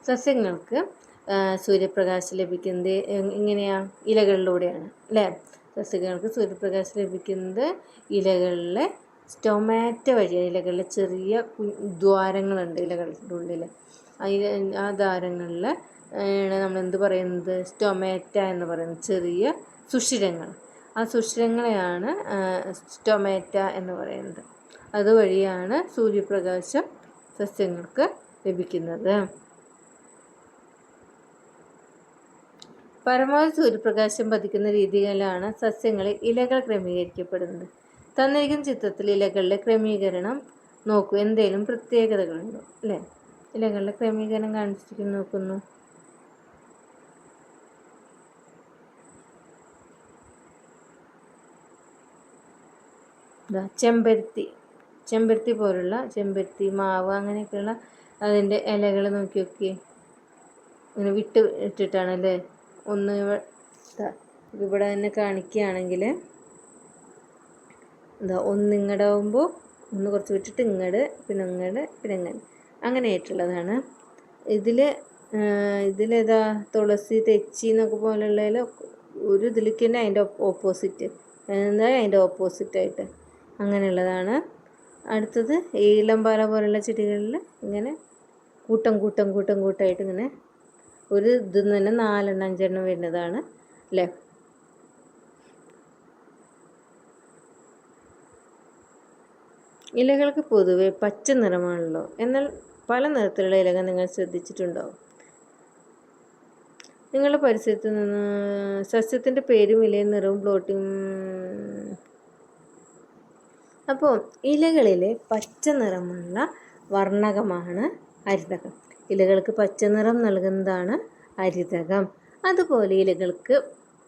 സസ്യങ്ങൾക്ക് സൂര്യപ്രകാശം ലഭിക്കുന്നത് എങ്ങനെയാണ്? ഇലകളിലൂടെയാണ് അല്ലേ? സസ്യങ്ങൾക്ക് സൂര്യപ്രകാശം ലഭിക്കുന്നത് ഇലകളിലെ സ്റ്റൊമാറ്റ വഴിയാണ്. ഇലകളിലെ ചെറിയ ദ്വാരങ്ങളുണ്ട് ഇലകളുടെ ഉള്ളിൽ. ആ ദ്വാരങ്ങളിൽ നമ്മൾ എന്ത് പറയുന്നത്? സ്റ്റൊമാറ്റ എന്ന് പറയുന്നത് ചെറിയ സുഷിരങ്ങൾ. ആ സുഷിരങ്ങളെയാണ് സ്റ്റൊമാറ്റ എന്ന് പറയുന്നത്. അതുവഴിയാണ് സൂര്യപ്രകാശം സസ്യങ്ങൾക്ക് ലഭിക്കുന്നത്. പരമാവധി സൂര്യപ്രകാശം പതിക്കുന്ന രീതിയിലാണ് സസ്യങ്ങളിൽ ഇലകൾ ക്രമീകരിക്കപ്പെടുന്നത്. തന്നിരിക്കുന്ന ചിത്രത്തിൽ ഇലകളിലെ ക്രമീകരണം നോക്കൂ. എന്തെങ്കിലും പ്രത്യേകതകളുണ്ടോ അല്ലേ? ഇലകളിലെ ക്രമീകരണം കാണിച്ചിരിക്കുന്നു, നോക്കുന്നു. ചെമ്പരത്തി പോലുള്ള, ചെമ്പരത്തി, മാവ് അങ്ങനെയൊക്കെയുള്ള അതിൻ്റെ ഇലകൾ നോക്കി നോക്കിയേ, ഇങ്ങനെ വിട്ട് ഇട്ടിട്ടാണല്ലേ. ഒന്ന് ഇവിടെ തന്നെ കാണിക്കുകയാണെങ്കിൽ എന്താ, ഒന്ന് ഇങ്ങോട്ട് ആകുമ്പോൾ ഒന്ന് കുറച്ച് വിട്ടിട്ട് ഇങ്ങോട്ട്, പിന്നെ ഇങ്ങോട്ട്, പിന്നെ ഇങ്ങനെ, അങ്ങനെ ആയിട്ടുള്ളതാണ്. ഇതിലേതാ തുളസി, തെച്ചി എന്നൊക്കെ പോലുള്ളതിൽ ഒരു ഇതിലേക്ക് തന്നെ അതിൻ്റെ ഓപ്പോസിറ്റ്, എന്താ അതിൻ്റെ ഓപ്പോസിറ്റായിട്ട് അങ്ങനെയുള്ളതാണ്. അടുത്തത് ഈളംപാല പോലുള്ള ചെടികളിൽ ഇങ്ങനെ കൂട്ടമായിട്ട് ഇങ്ങനെ ഒരു ഇതിൽ നിന്ന് തന്നെ 4-5 വരുന്നതാണ് അല്ലേ. ഇലകൾക്ക് പൊതുവെ പച്ച നിറമാണല്ലോ, എന്നാൽ പല നിറത്തിലുള്ള ഇലകൾ നിങ്ങൾ ശ്രദ്ധിച്ചിട്ടുണ്ടാവും. നിങ്ങളുടെ പരിസരത്ത് നിന്ന് സസ്യത്തിൻ്റെ പേരും ഇലയും നിറവും പ്ലോട്ടിങ്. അപ്പോൾ ഇലകളിലെ പച്ച നിറമുള്ള വർണ്ണകമാണ് ഹരിതകം. ഇലകൾക്ക് പച്ച നിറം നൽകുന്നതാണ് ഹരിതകം. അതുപോലെ ഇലകൾക്ക്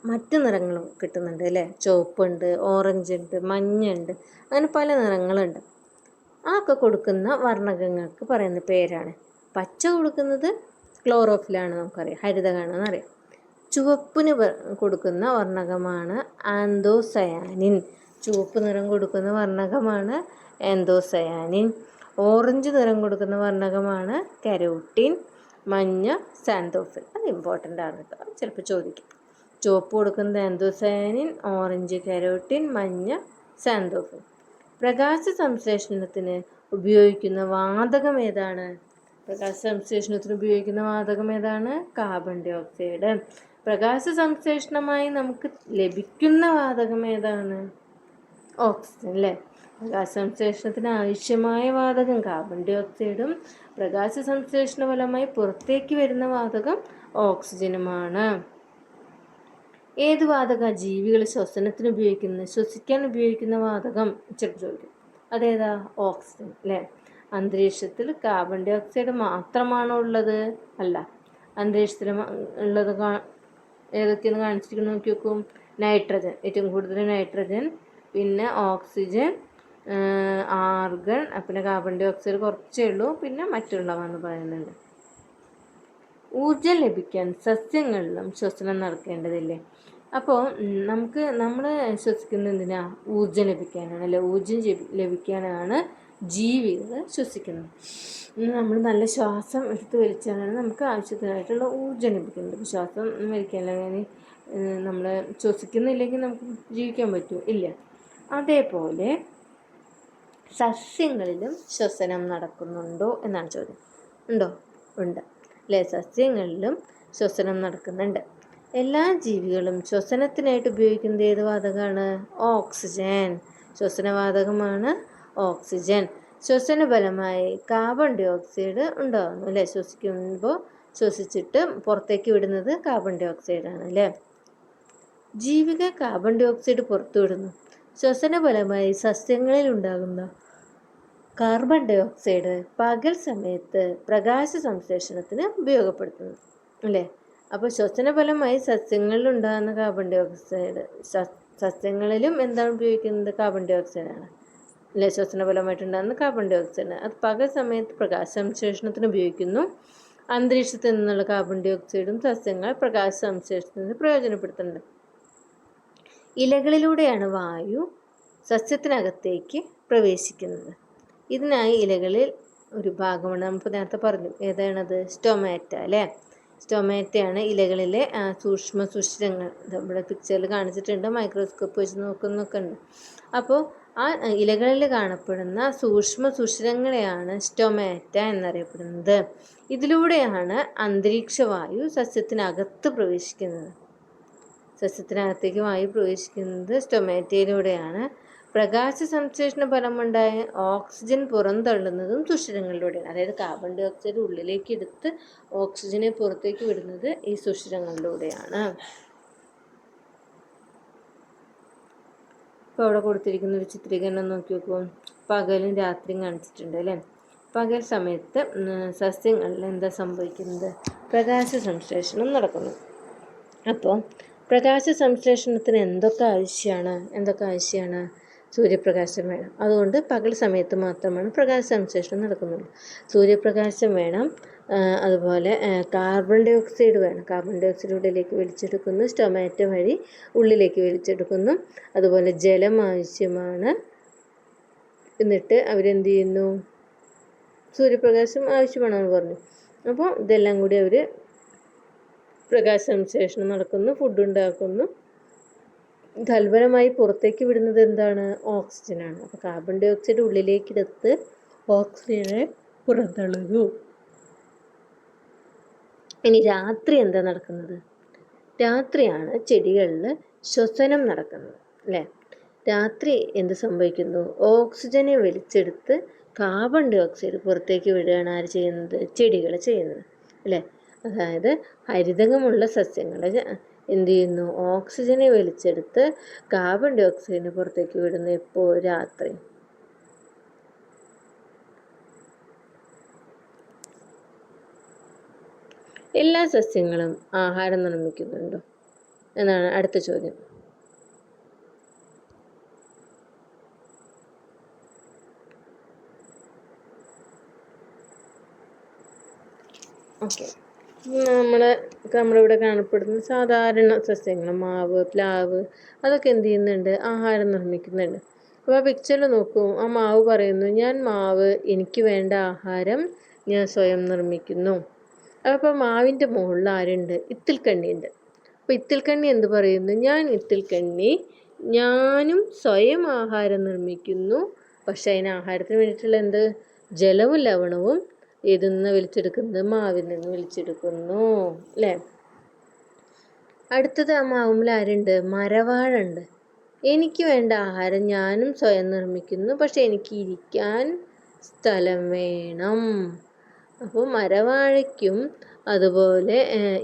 മറ്റു നിറങ്ങളും കിട്ടുന്നുണ്ട് അല്ലേ. ചുവപ്പുണ്ട്, ഓറഞ്ച് ഉണ്ട്, മഞ്ഞുണ്ട്, അങ്ങനെ പല നിറങ്ങളുണ്ട്. ഒക്കെ കൊടുക്കുന്ന വർണ്ണകങ്ങൾക്ക് പറയുന്ന പേരാണ്. പച്ച കൊടുക്കുന്നത് ക്ലോറോഫിലാണ്, നമുക്കറിയാം, ഹരിതകമാണെന്ന് അറിയാം. ചുവപ്പിന് കൊടുക്കുന്ന വർണ്ണകമാണ് ആന്തോസയാനിൻ. ചുവപ്പ് നിറം കൊടുക്കുന്ന വർണ്ണകമാണ് ആന്തോസയാനിൻ. ഓറഞ്ച് നിറം കൊടുക്കുന്ന വർണ്ണകമാണ് കരോട്ടിൻ. മഞ്ഞ സാന്തോഫിൻ. അത് ഇമ്പോർട്ടൻ്റ് ആണ് കേട്ടോ, ചിലപ്പോൾ ചോദിക്കും. ചുവപ്പ് കൊടുക്കുന്നത് ആന്തോസയാനിൻ, ഓറഞ്ച് കരോട്ടിൻ, മഞ്ഞ സാന്തോഫിൻ. പ്രകാശ സംശ്ലേഷണത്തിന് ഉപയോഗിക്കുന്ന വാതകം ഏതാണ്? Carbon dioxide. പ്രകാശ സംശ്ലേഷണമായി നമുക്ക് ലഭിക്കുന്ന വാതകം ഏതാണ്? ഓക്സിജൻ അല്ലേ. പ്രകാശ സംശ്ലേഷണത്തിന് ആവശ്യമായ വാതകം കാർബൺ ഡൈ ഓക്സൈഡും പ്രകാശ സംശ്ലേഷണ ഫലമായി പുറത്തേക്ക് വരുന്ന വാതകം ഓക്സിജനുമാണ്. ഏത് വാതക ജീവികൾ ശ്വസനത്തിന് ഉപയോഗിക്കുന്നത്? ശ്വസിക്കാൻ ഉപയോഗിക്കുന്ന വാതകം ചോദിക്കും. അതേതാ? ഓക്സിജൻ അല്ലേ. അന്തരീക്ഷത്തിൽ കാർബൺ ഡൈ ഓക്സൈഡ് മാത്രമാണോ ഉള്ളത്? അല്ല. അന്തരീക്ഷത്തിൽ ഉള്ളത് ഏതൊക്കെയെന്ന് കാണിച്ചിരിക്കുന്നു നോക്കി നോക്കും. നൈട്രജൻ, ഏറ്റവും കൂടുതൽ നൈട്രജൻ, പിന്നെ ഓക്സിജൻ, ആർഗൺ, പിന്നെ കാർബൺ ഡൈ ഓക്സൈഡ് കുറച്ചേ ഉള്ളൂ, പിന്നെ മറ്റുള്ളവന്ന് പറയുന്നുണ്ട്. ഊർജം ലഭിക്കാൻ സസ്യങ്ങളിലും ശ്വസനം നടക്കേണ്ടതില്ലേ? അപ്പോൾ നമ്മൾ ശ്വസിക്കുന്നത് എന്തിനാ? ഊർജം ലഭിക്കാനാണ് അല്ലേ. ഊർജം ലഭിക്കാനാണ് ജീവികൾ ശ്വസിക്കുന്നത്. നമ്മൾ നല്ല ശ്വാസം എടുത്ത് വലിച്ചാലാണ് നമുക്ക് ആവശ്യത്തിനായിട്ടുള്ള ഊർജം ലഭിക്കുന്നത്. ശ്വാസം വലിക്കാനല്ലെങ്കിൽ നമ്മൾ ശ്വസിക്കുന്നില്ലെങ്കിൽ നമുക്ക് ജീവിക്കാൻ പറ്റുമോ? ഇല്ല. അതേപോലെ സസ്യങ്ങളിലും ശ്വസനം നടക്കുന്നുണ്ടോ എന്നാണ് ചോദ്യം. ഉണ്ടോ? ഉണ്ട് അല്ലേ. സസ്യങ്ങളിലും ശ്വസനം നടക്കുന്നുണ്ട്. എല്ലാ ജീവികളും ശ്വസനത്തിനായിട്ട് ഉപയോഗിക്കുന്നത് ഏത് വാതകമാണ്? ഓക്സിജൻ. ശ്വസനവാതകമാണ് ഓക്സിജൻ. ശ്വസന ഫലമായി കാർബൺ ഡൈ ഓക്സൈഡ് ഉണ്ടാകുന്നു അല്ലേ. ശ്വസിച്ചിട്ട് പുറത്തേക്ക് വിടുന്നത് കാർബൺ ഡൈ ഓക്സൈഡാണ് അല്ലേ. ജീവികൾ കാർബൺ ഡൈ ഓക്സൈഡ് പുറത്തുവിടുന്നു. ശ്വസന ഫലമായി സസ്യങ്ങളിൽ ഉണ്ടാകുന്ന കാർബൺ ഡൈ ഓക്സൈഡ് പകൽ സമയത്ത് പ്രകാശ സംശ്ലേഷണത്തിന് ഉപയോഗപ്പെടുത്തുന്നു അല്ലേ. അപ്പോൾ ശ്വസന ഫലമായി സസ്യങ്ങളിൽ ഉണ്ടാകുന്ന കാർബൺ ഡൈ ഓക്സൈഡ്, സസ്യങ്ങളിലും എന്താണ് ഉപയോഗിക്കുന്നത്? കാർബൺ ഡൈ ഓക്സൈഡാണ് അല്ലേ. ശ്വസന ഫലമായിട്ടുണ്ടാകുന്ന കാർബൺ ഡൈ ഓക്സൈഡ് അത് പകൽ സമയത്ത് പ്രകാശ സംശ്ലേഷണത്തിന് ഉപയോഗിക്കുന്നു. അന്തരീക്ഷത്തിൽ നിന്നുള്ള കാർബൺ ഡൈ ഓക്സൈഡും സസ്യങ്ങൾ പ്രകാശ സംശ്ലേഷണത്തിന് പ്രയോജനപ്പെടുത്തുന്നുണ്ട്. ഇലകളിലൂടെയാണ് വായു സസ്യത്തിനകത്തേക്ക് പ്രവേശിക്കുന്നത്. ഇതിനായി ഇലകളിൽ ഒരു ഭാഗമാണ് നമുക്ക് നേരത്തെ പറഞ്ഞു. ഏതാണത്? സ്റ്റൊമാറ്റ അല്ലേ. സ്റ്റൊമാറ്റയാണ് ഇലകളിലെ സൂക്ഷ്മ സുഷിരങ്ങൾ. ഇവിടെ പിക്ചറിൽ കാണിച്ചിട്ടുണ്ട്, മൈക്രോസ്കോപ്പ് വെച്ച് നോക്കുന്നൊക്കെ ഉണ്ട്. അപ്പോൾ ആ ഇലകളിൽ കാണപ്പെടുന്ന സൂക്ഷ്മ സുഷിരങ്ങളെയാണ് സ്റ്റൊമാറ്റ എന്നറിയപ്പെടുന്നത്. ഇതിലൂടെയാണ് അന്തരീക്ഷവായു സസ്യത്തിനകത്ത് പ്രവേശിക്കുന്നത്. സസ്യത്തിനകത്തേക്ക് വായു പ്രവേശിക്കുന്നത് സ്റ്റൊമാറ്റയിലൂടെയാണ്. പ്രകാശ സംശ്ലേഷണ ഫലമുണ്ടായ ഓക്സിജൻ പുറന്തള്ളുന്നതും സുഷിരങ്ങളിലൂടെയാണ്. അതായത് കാർബൺ ഡൈ ഓക്സൈഡ് ഉള്ളിലേക്ക് എടുത്ത് ഓക്സിജനെ പുറത്തേക്ക് വിടുന്നത് ഈ സുഷിരങ്ങളിലൂടെയാണ്. ഇപ്പോൾ അവിടെ കൊടുത്തിരിക്കുന്ന ഒരു ചിത്രീകരണം നോക്കി നോക്കും. പകലും രാത്രിയും കാണിച്ചിട്ടുണ്ട് അല്ലേ. പകൽ സമയത്ത് സസ്യങ്ങളിൽ എന്താ സംഭവിക്കുന്നത്? പ്രകാശ സംശ്ലേഷണം നടക്കുന്നു. അപ്പോൾ പ്രകാശ സംശ്ലേഷണത്തിന് എന്തൊക്കെ ആവശ്യമാണ്? സൂര്യപ്രകാശം വേണം. അതുകൊണ്ട് പകൽ സമയത്ത് മാത്രമാണ് പ്രകാശ സംശ്ലേഷണം നടക്കുന്നുള്ളൂ. സൂര്യപ്രകാശം വേണം. അതുപോലെ കാർബൺ ഡൈ ഓക്സൈഡ് വേണം. കാർബൺ ഡൈ ഓക്സൈഡ് ഉള്ളിലേക്ക് വലിച്ചെടുക്കുന്നു, സ്റ്റൊമാറ്റോ വഴി ഉള്ളിലേക്ക് വലിച്ചെടുക്കുന്നു. അതുപോലെ ജലം ആവശ്യമാണ്. എന്നിട്ട് അവരെന്ത് ചെയ്യുന്നു? സൂര്യപ്രകാശം ആവശ്യമാണെന്ന് പറഞ്ഞു. അപ്പോൾ ഇതെല്ലാം കൂടി അവർ പ്രകാശ സംശ്ലേഷണം നടക്കുന്നു, ഫുഡ് ഉണ്ടാക്കുന്നു. തൽഫലമായി പുറത്തേക്ക് വിടുന്നത് എന്താണ്? ഓക്സിജനാണ്. അപ്പോൾ കാർബൺ ഡൈ ഓക്സൈഡ് ഉള്ളിലേക്ക് എടുത്ത് ഓക്സിജനെ പുറന്തള്ളുന്നു. ഇനി രാത്രി എന്താ നടക്കുന്നത്? രാത്രിയാണ് ചെടികളിൽ ശ്വസനം നടക്കുന്നത്, അല്ലേ? രാത്രി എന്ത് സംഭവിക്കുന്നു? ഓക്സിജനെ വലിച്ചെടുത്ത് കാർബൺ ഡൈ ഓക്സൈഡ് പുറത്തേക്ക് വിടുകയാണ് ആര് ചെയ്യുന്നത്? ചെടികൾ ചെയ്യുന്നത്, അല്ലേ? അതായത് ഹരിതകമുള്ള സസ്യങ്ങൾ എന്ത് ചെയ്യുന്നു? ഓക്സിജനെ വലിച്ചെടുത്ത് കാർബൺ ഡൈ ഓക്സൈഡിനെ പുറത്തേക്ക് വിടുന്നു. എപ്പോൾ? രാത്രി. എല്ലാ സസ്യങ്ങളും ആഹാരം നിർമ്മിക്കുന്നുണ്ടോ എന്നാണ് അടുത്ത ചോദ്യം. ഓക്കെ, നമ്മളിവിടെ കാണപ്പെടുന്ന സാധാരണ സസ്യങ്ങൾ, മാവ്, പ്ലാവ്, അതൊക്കെ എന്ത് ചെയ്യുന്നുണ്ട്? ആഹാരം നിർമ്മിക്കുന്നുണ്ട്. അപ്പോൾ ആ പിക്ചറിൽ നോക്കൂ, ആ മാവ് പറയുന്നു, ഞാൻ മാവ്, എനിക്ക് വേണ്ട ആഹാരം ഞാൻ സ്വയം നിർമ്മിക്കുന്നു. അപ്പോൾ മാവിൻ്റെ മുകളിൽ ആരുണ്ട്? ഇത്തിൽക്കണ്ണി ഉണ്ട്. അപ്പോൾ ഇത്തിൽക്കണ്ണി എന്ത് പറയുന്നു? ഞാൻ ഇത്തിൽക്കണ്ണി, ഞാനും സ്വയം ആഹാരം നിർമ്മിക്കുന്നു. പക്ഷെ അതിന് ആഹാരത്തിന് വേണ്ടിയിട്ടുള്ള എന്ത്? ജലവും ലവണവും ഇതിൽ നിന്ന് വലിച്ചെടുക്കുന്നത്? മാവിൽ നിന്ന് വലിച്ചെടുക്കുന്നു, അല്ലേ? അടുത്തത് ആ മാവുമ്പിൽ ആരുണ്ട്? മരവാഴ ഉണ്ട്. എനിക്ക് വേണ്ട ആഹാരം ഞാനും സ്വയം നിർമ്മിക്കുന്നു, പക്ഷെ എനിക്ക് ഇരിക്കാൻ സ്ഥലം വേണം. അപ്പോൾ മരവാഴയ്ക്കും അതുപോലെ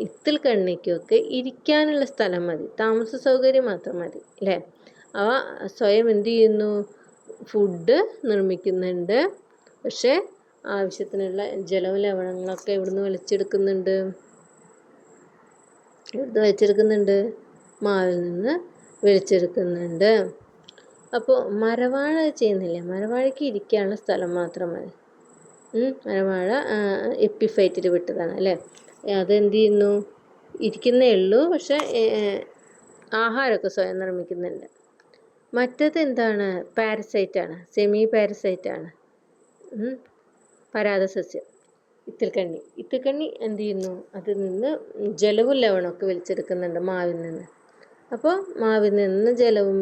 ഇത്തിൽക്കണ്ണിക്കുമൊക്കെ ഇരിക്കാനുള്ള സ്ഥലം മതി, താമസ സൗകര്യം മാത്രം മതി, അല്ലേ? അവ സ്വയം എന്ത് ചെയ്യുന്നു? ഫുഡ് നിർമ്മിക്കുന്നുണ്ട്, പക്ഷെ ആവശ്യത്തിനുള്ള ജലവും ലവണങ്ങളൊക്കെ ഇവിടുന്ന് വലിച്ചെടുക്കുന്നുണ്ട്. മാവിൽ നിന്ന് വലിച്ചെടുക്കുന്നുണ്ട്. അപ്പോൾ മരവാഴ ചെയ്യുന്നില്ല. മരവാഴയ്ക്ക് ഇരിക്കാനുള്ള സ്ഥലം മാത്രം മതി. മരവാഴ എപ്പിഫൈറ്റിൽ വിട്ടതാണ്, അല്ലേ? അതെന്ത് ചെയ്യുന്നു? ഇരിക്കുന്നേ ഉള്ളൂ, പക്ഷെ ആഹാരമൊക്കെ സ്വയം നിർമ്മിക്കുന്നുണ്ട്. മറ്റത് എന്താണ്? പാരസൈറ്റാണ്, സെമി പാരസൈറ്റാണ്, പരാഗസസ്യം. ഇത്തിൽക്കണ്ണി എന്ത് ചെയ്യുന്നു? അതിൽ നിന്ന് ജലവും ലവണമൊക്കെ വലിച്ചെടുക്കുന്നുണ്ട് മാവിൽ നിന്ന്. അപ്പോൾ മാവിൽ നിന്ന് ജലവും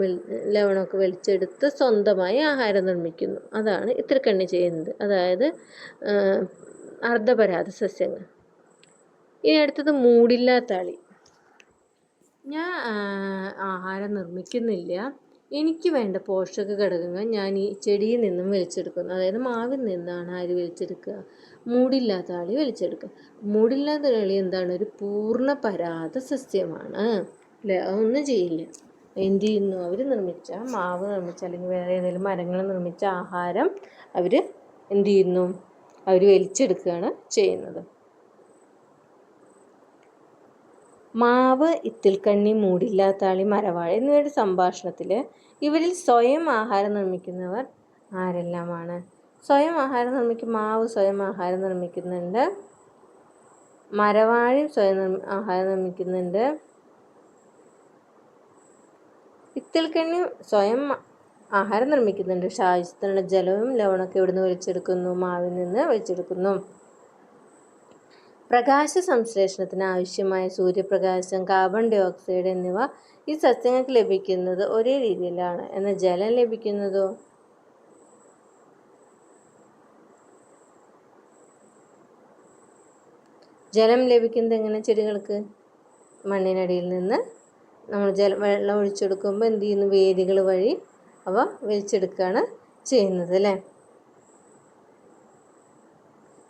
ലവണമൊക്കെ വലിച്ചെടുത്ത് സ്വന്തമായി ആഹാരം നിർമ്മിക്കുന്നു. അതാണ് ഇത്തിൽക്കണ്ണി ചെയ്യുന്നത്, അതായത് അർദ്ധപരാഗ സസ്യങ്ങൾ. ഇനി അടുത്തത് മൂടില്ലാത്ത ആളി. ഞാൻ ആഹാരം നിർമ്മിക്കുന്നില്ല, എനിക്ക് വേണ്ട പോഷക ഘടകങ്ങൾ ഞാൻ ഈ ചെടിയിൽ നിന്നും വലിച്ചെടുക്കുന്നു. അതായത് മാവിൽ നിന്നാണ് ആര് വലിച്ചെടുക്കുക? മൂടില്ലാത്ത ആളി വലിച്ചെടുക്കുക. മൂടില്ലാത്ത ആളി എന്താണ്? ഒരു പൂർണ്ണ പരാഗ സസ്യമാണ്, അല്ലേ? അതൊന്നും ചെയ്യില്ല. എന്ത് ചെയ്യുന്നു? അവർ നിർമ്മിച്ച മാവ് നിർമ്മിച്ച അല്ലെങ്കിൽ വേറെ ഏതെങ്കിലും മരങ്ങൾ നിർമ്മിച്ച ആഹാരം അവർ എന്ത് ചെയ്യുന്നു? അവർ വലിച്ചെടുക്കുകയാണ് ചെയ്യുന്നത്. മാവ്, ഇത്തിൽക്കണ്ണി, മൂടില്ലാത്താളി, മരവാഴ എന്നിവയുടെ സംഭാഷണത്തിൽ ഇവരിൽ സ്വയം ആഹാരം നിർമ്മിക്കുന്നവർ ആരെല്ലാമാണ്? സ്വയം ആഹാരം മാവ് സ്വയം ആഹാരം നിർമ്മിക്കുന്നുണ്ട്, മരവാഴയും സ്വയം ആഹാരം നിർമ്മിക്കുന്നുണ്ട്, ഇത്തിൽക്കണ്ണി സ്വയം ആഹാരം നിർമ്മിക്കുന്നുണ്ട്. പക്ഷെ ആവശ്യത്തിനുള്ള ജലവും ലവണമൊക്കെ ഇവിടുന്ന് വലിച്ചെടുക്കുന്നു? മാവിൽ നിന്ന് വലിച്ചെടുക്കുന്നു. പ്രകാശ സംശ്ലേഷണത്തിന് ആവശ്യമായ സൂര്യപ്രകാശം, കാർബൺ ഡൈ ഓക്സൈഡ് എന്നിവ ഈ സസ്യങ്ങൾക്ക് ലഭിക്കുന്നത് ഒരേ രീതിയിലാണ്. എന്നാൽ ജലം ലഭിക്കുന്നതോ? ജലം ലഭിക്കുന്നത് എങ്ങനെ? ചെടികൾക്ക് മണ്ണിനടിയിൽ നിന്ന് നമ്മൾ വെള്ളം ഒഴിച്ചെടുക്കുമ്പോൾ എന്ത് ചെയ്യുന്നു? വേരുകൾ വഴി അവ വലിച്ചെടുക്കുകയാണ് ചെയ്യുന്നത്, അല്ലേ?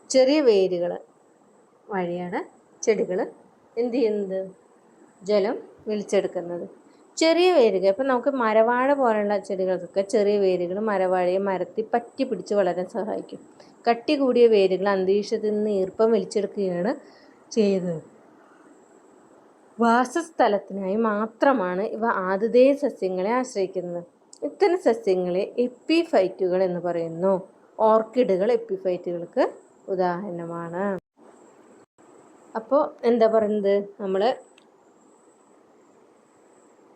ചെറിയ വേരുകൾ വഴിയാണ് ചെടികൾ എന്ത് ചെയ്യുന്നത്? ജലം വലിച്ചെടുക്കുന്നത്. ചെറിയ വേരുകൾ, ഇപ്പം നമുക്ക് മരവാഴ പോലുള്ള ചെടികൾക്കൊക്കെ ചെറിയ വേരുകൾ മരവാഴയെ മരത്തിൽ പറ്റി പിടിച്ച് വളരാൻ സഹായിക്കും. കട്ടി കൂടിയ വേരുകൾ അന്തരീക്ഷത്തിൽ നിന്ന് ഈർപ്പം വലിച്ചെടുക്കുകയാണ് ചെയ്യുന്നത്. വാസസ്ഥലത്തിനായി മാത്രമാണ് ഇവ ആതിഥേയ സസ്യങ്ങളെ ആശ്രയിക്കുന്നത്. ഇത്തരം സസ്യങ്ങളെ എപ്പിഫൈറ്റുകൾ എന്ന് പറയുന്നു. ഓർക്കിഡുകൾ എപ്പിഫൈറ്റുകൾക്ക് ഉദാഹരണമാണ്. അപ്പോൾ എന്താ പറയുന്നത്, നമ്മൾ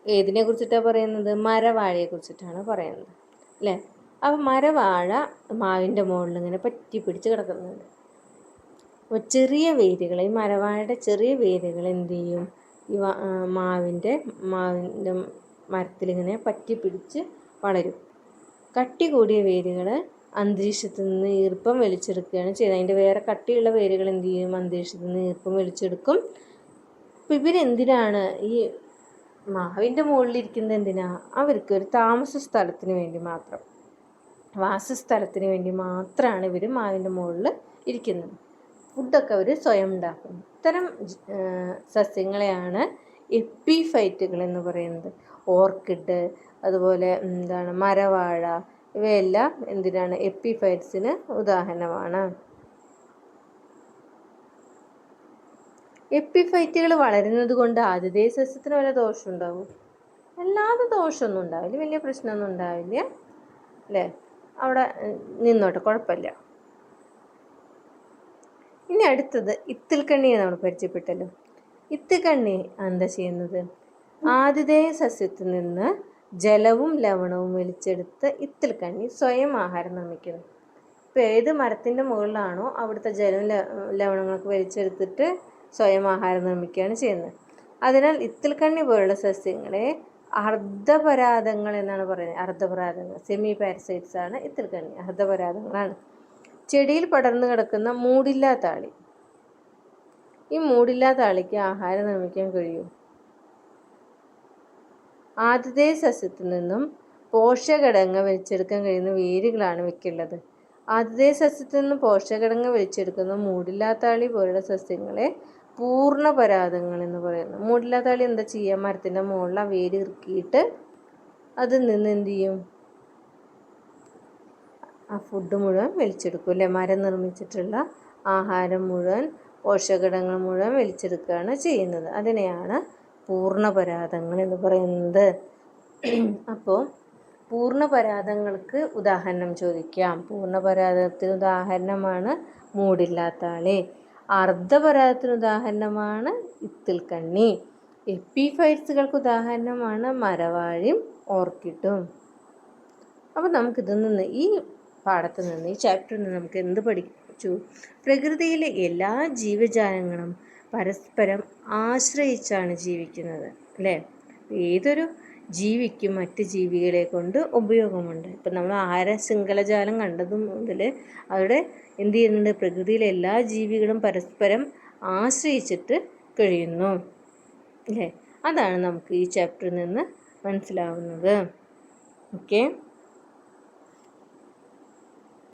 ഏതിനെ കുറിച്ചിട്ടാണ് പറയുന്നത്? മരവാഴയെ കുറിച്ചിട്ടാണ് പറയുന്നത് അല്ലേ. അപ്പോൾ മരവാഴ മാവിൻ്റെ മുകളിൽ ഇങ്ങനെ പറ്റി പിടിച്ച് കിടക്കുന്നുണ്ട്. അപ്പോൾ ചെറിയ വേരുകൾ, ഈ മരവാഴയുടെ ചെറിയ വേരുകൾ എന്ത് ചെയ്യും, ഈ മാവിൻ്റെ മരത്തിലിങ്ങനെ പറ്റി പിടിച്ച് വളരും. കട്ടി കൂടിയ വേരുകൾ അന്തരീക്ഷത്തിൽ നിന്ന് ഈർപ്പം വലിച്ചെടുക്കുകയാണ് ചെയ്യുന്നത്. അതിൻ്റെ വേറെ കട്ടിയുള്ള വേരുകൾ എന്ത് ചെയ്യും, അന്തരീക്ഷത്തിൽ നിന്ന് ഈർപ്പം വലിച്ചെടുക്കും. അപ്പോൾ ഇവരെന്തിനാണ് ഈ മാവിൻ്റെ മുകളിലിരിക്കുന്നത്? എന്തിനാ? അവർക്ക് ഒരു താമസ സ്ഥലത്തിന് വേണ്ടി മാത്രം, വാസസ്ഥലത്തിന് വേണ്ടി മാത്രമാണ് ഇവർ മാവിൻ്റെ മുകളിൽ ഇരിക്കുന്നത്. ഫുഡൊക്കെ അവർ സ്വയം ഉണ്ടാക്കുന്നു. ഇത്തരം സസ്യങ്ങളെയാണ് എപ്പിഫൈറ്റുകൾ എന്ന് പറയുന്നത്. ഓർക്കിഡ്, അതുപോലെ മരവാഴ, ഇവയെല്ലാം എന്തിനാണ്? എപ്പിഫൈറ്റ്സിന് ഉദാഹരണമാണ്. എപ്പിഫൈറ്റുകൾ വളരുന്നത് കൊണ്ട് ആതിഥേയ സസ്യത്തിന് വല്ല ദോഷം ഉണ്ടാവും? അല്ലാതെ ദോഷമൊന്നും ഉണ്ടാവില്ല, വലിയ പ്രശ്നമൊന്നും ഉണ്ടാവില്ല അല്ലേ. അവിടെ നിന്നോട്ടെ, കുഴപ്പമില്ല. ഇനി അടുത്തത് ഇത്തിൽക്കണ്ണിയെ നമ്മൾ പരിചയപ്പെട്ടല്ലോ. ഇത്തിൽക്കണ്ണി എന്താ ചെയ്യുന്നത്? ആതിഥേയ സസ്യത്തിൽ നിന്ന് ജലവും ലവണവും വലിച്ചെടുത്ത് ഇത്തിൽക്കണ്ണി സ്വയം ആഹാരം നിർമ്മിക്കുന്നു. ഇപ്പോൾ ഏത് മരത്തിൻ്റെ മുകളിലാണോ അവിടുത്തെ ജലവും ലവണങ്ങളൊക്കെ വലിച്ചെടുത്തിട്ട് സ്വയം ആഹാരം നിർമ്മിക്കുകയാണ് ചെയ്യുന്നത്. അതിനാൽ ഇത്തിൽക്കണ്ണി പോലുള്ള സസ്യങ്ങളെ അർദ്ധപരാതങ്ങൾ എന്നാണ് പറയുന്നത്. അർദ്ധപരാതങ്ങൾ, സെമി പാരസൈറ്റ്സ് ആണ് ഇത്തിൽക്കണ്ണി, അർദ്ധപരാതങ്ങളാണ്. ചെടിയിൽ പടർന്നു കിടക്കുന്ന മൂടില്ലാത്താളി, ഈ മൂടില്ലാത്താളിക്ക് ആഹാരം നിർമ്മിക്കാൻ കഴിയും. ആതിഥേയ സസ്യത്തിൽ നിന്നും പോഷകഘടകങ്ങൾ വലിച്ചെടുക്കാൻ കഴിയുന്ന വേരുകളാണ് ഇവയ്ക്കുള്ളത്. ആതിഥേയ സസ്യത്തിൽ നിന്നും പോഷകഘടകങ്ങൾ വലിച്ചെടുക്കുന്ന മൂടില്ലാത്താളി പോലുള്ള സസ്യങ്ങളെ പൂർണ്ണപരാതങ്ങൾ എന്ന് പറയുന്നു. മൂടില്ലാത്താളി എന്താ ചെയ്യുക? മരത്തിൻ്റെ മുകളിൽ ആ വേര് ഇറുക്കിയിട്ട് അതിൽ നിന്ന് എന്ത് ചെയ്യും? ആ ഫുഡ് മുഴുവൻ വലിച്ചെടുക്കും അല്ലേ. മരം നിർമ്മിച്ചിട്ടുള്ള ആഹാരം മുഴുവൻ, പോഷകഘടകങ്ങൾ മുഴുവൻ വലിച്ചെടുക്കുകയാണ് ചെയ്യുന്നത്. അതിനെയാണ് പൂർണ്ണപരാതങ്ങൾ എന്ന് പറയുന്നത്. അപ്പോൾ പൂർണ്ണപരാതങ്ങൾക്ക് ഉദാഹരണം ചോദിക്കാം. പൂർണ്ണപരാതത്തിന് ഉദാഹരണമാണ് മൂടില്ലാത്താളി. അർദ്ധപരാതത്തിന് ഉദാഹരണമാണ് ഇത്തിൽക്കണ്ണി. എപ്പിഫൈറ്റ്സുകൾക്ക് ഉദാഹരണമാണ് മരവാഴയും ഓർക്കിഡും. അപ്പോൾ നമുക്കിതിൽ നിന്ന്, ഈ പാഠത്തിൽ നിന്ന്, ഈ ചാപ്റ്ററിൽ നിന്ന് നമുക്ക് എന്ത് പഠിച്ചു? പ്രകൃതിയിലെ എല്ലാ ജീവജാലങ്ങളും പരസ്പരം ആശ്രയിച്ചാണ് ജീവിക്കുന്നത് അല്ലേ. ഏതൊരു ജീവിക്കും മറ്റ് ജീവികളെ കൊണ്ട് ഉപയോഗമുണ്ട്. ഇപ്പം നമ്മൾ ആഹാര ശൃംഖലജാലം കണ്ടതു മുതൽ അവിടെ എന്ത് ചെയ്യുന്നുണ്ട്? പ്രകൃതിയിലെ എല്ലാ ജീവികളും പരസ്പരം ആശ്രയിച്ചിട്ട് കഴിയുന്നു അല്ലേ. അതാണ് നമുക്ക് ഈ ചാപ്റ്ററിൽ നിന്ന് മനസ്സിലാവുന്നത്. ഓക്കെ.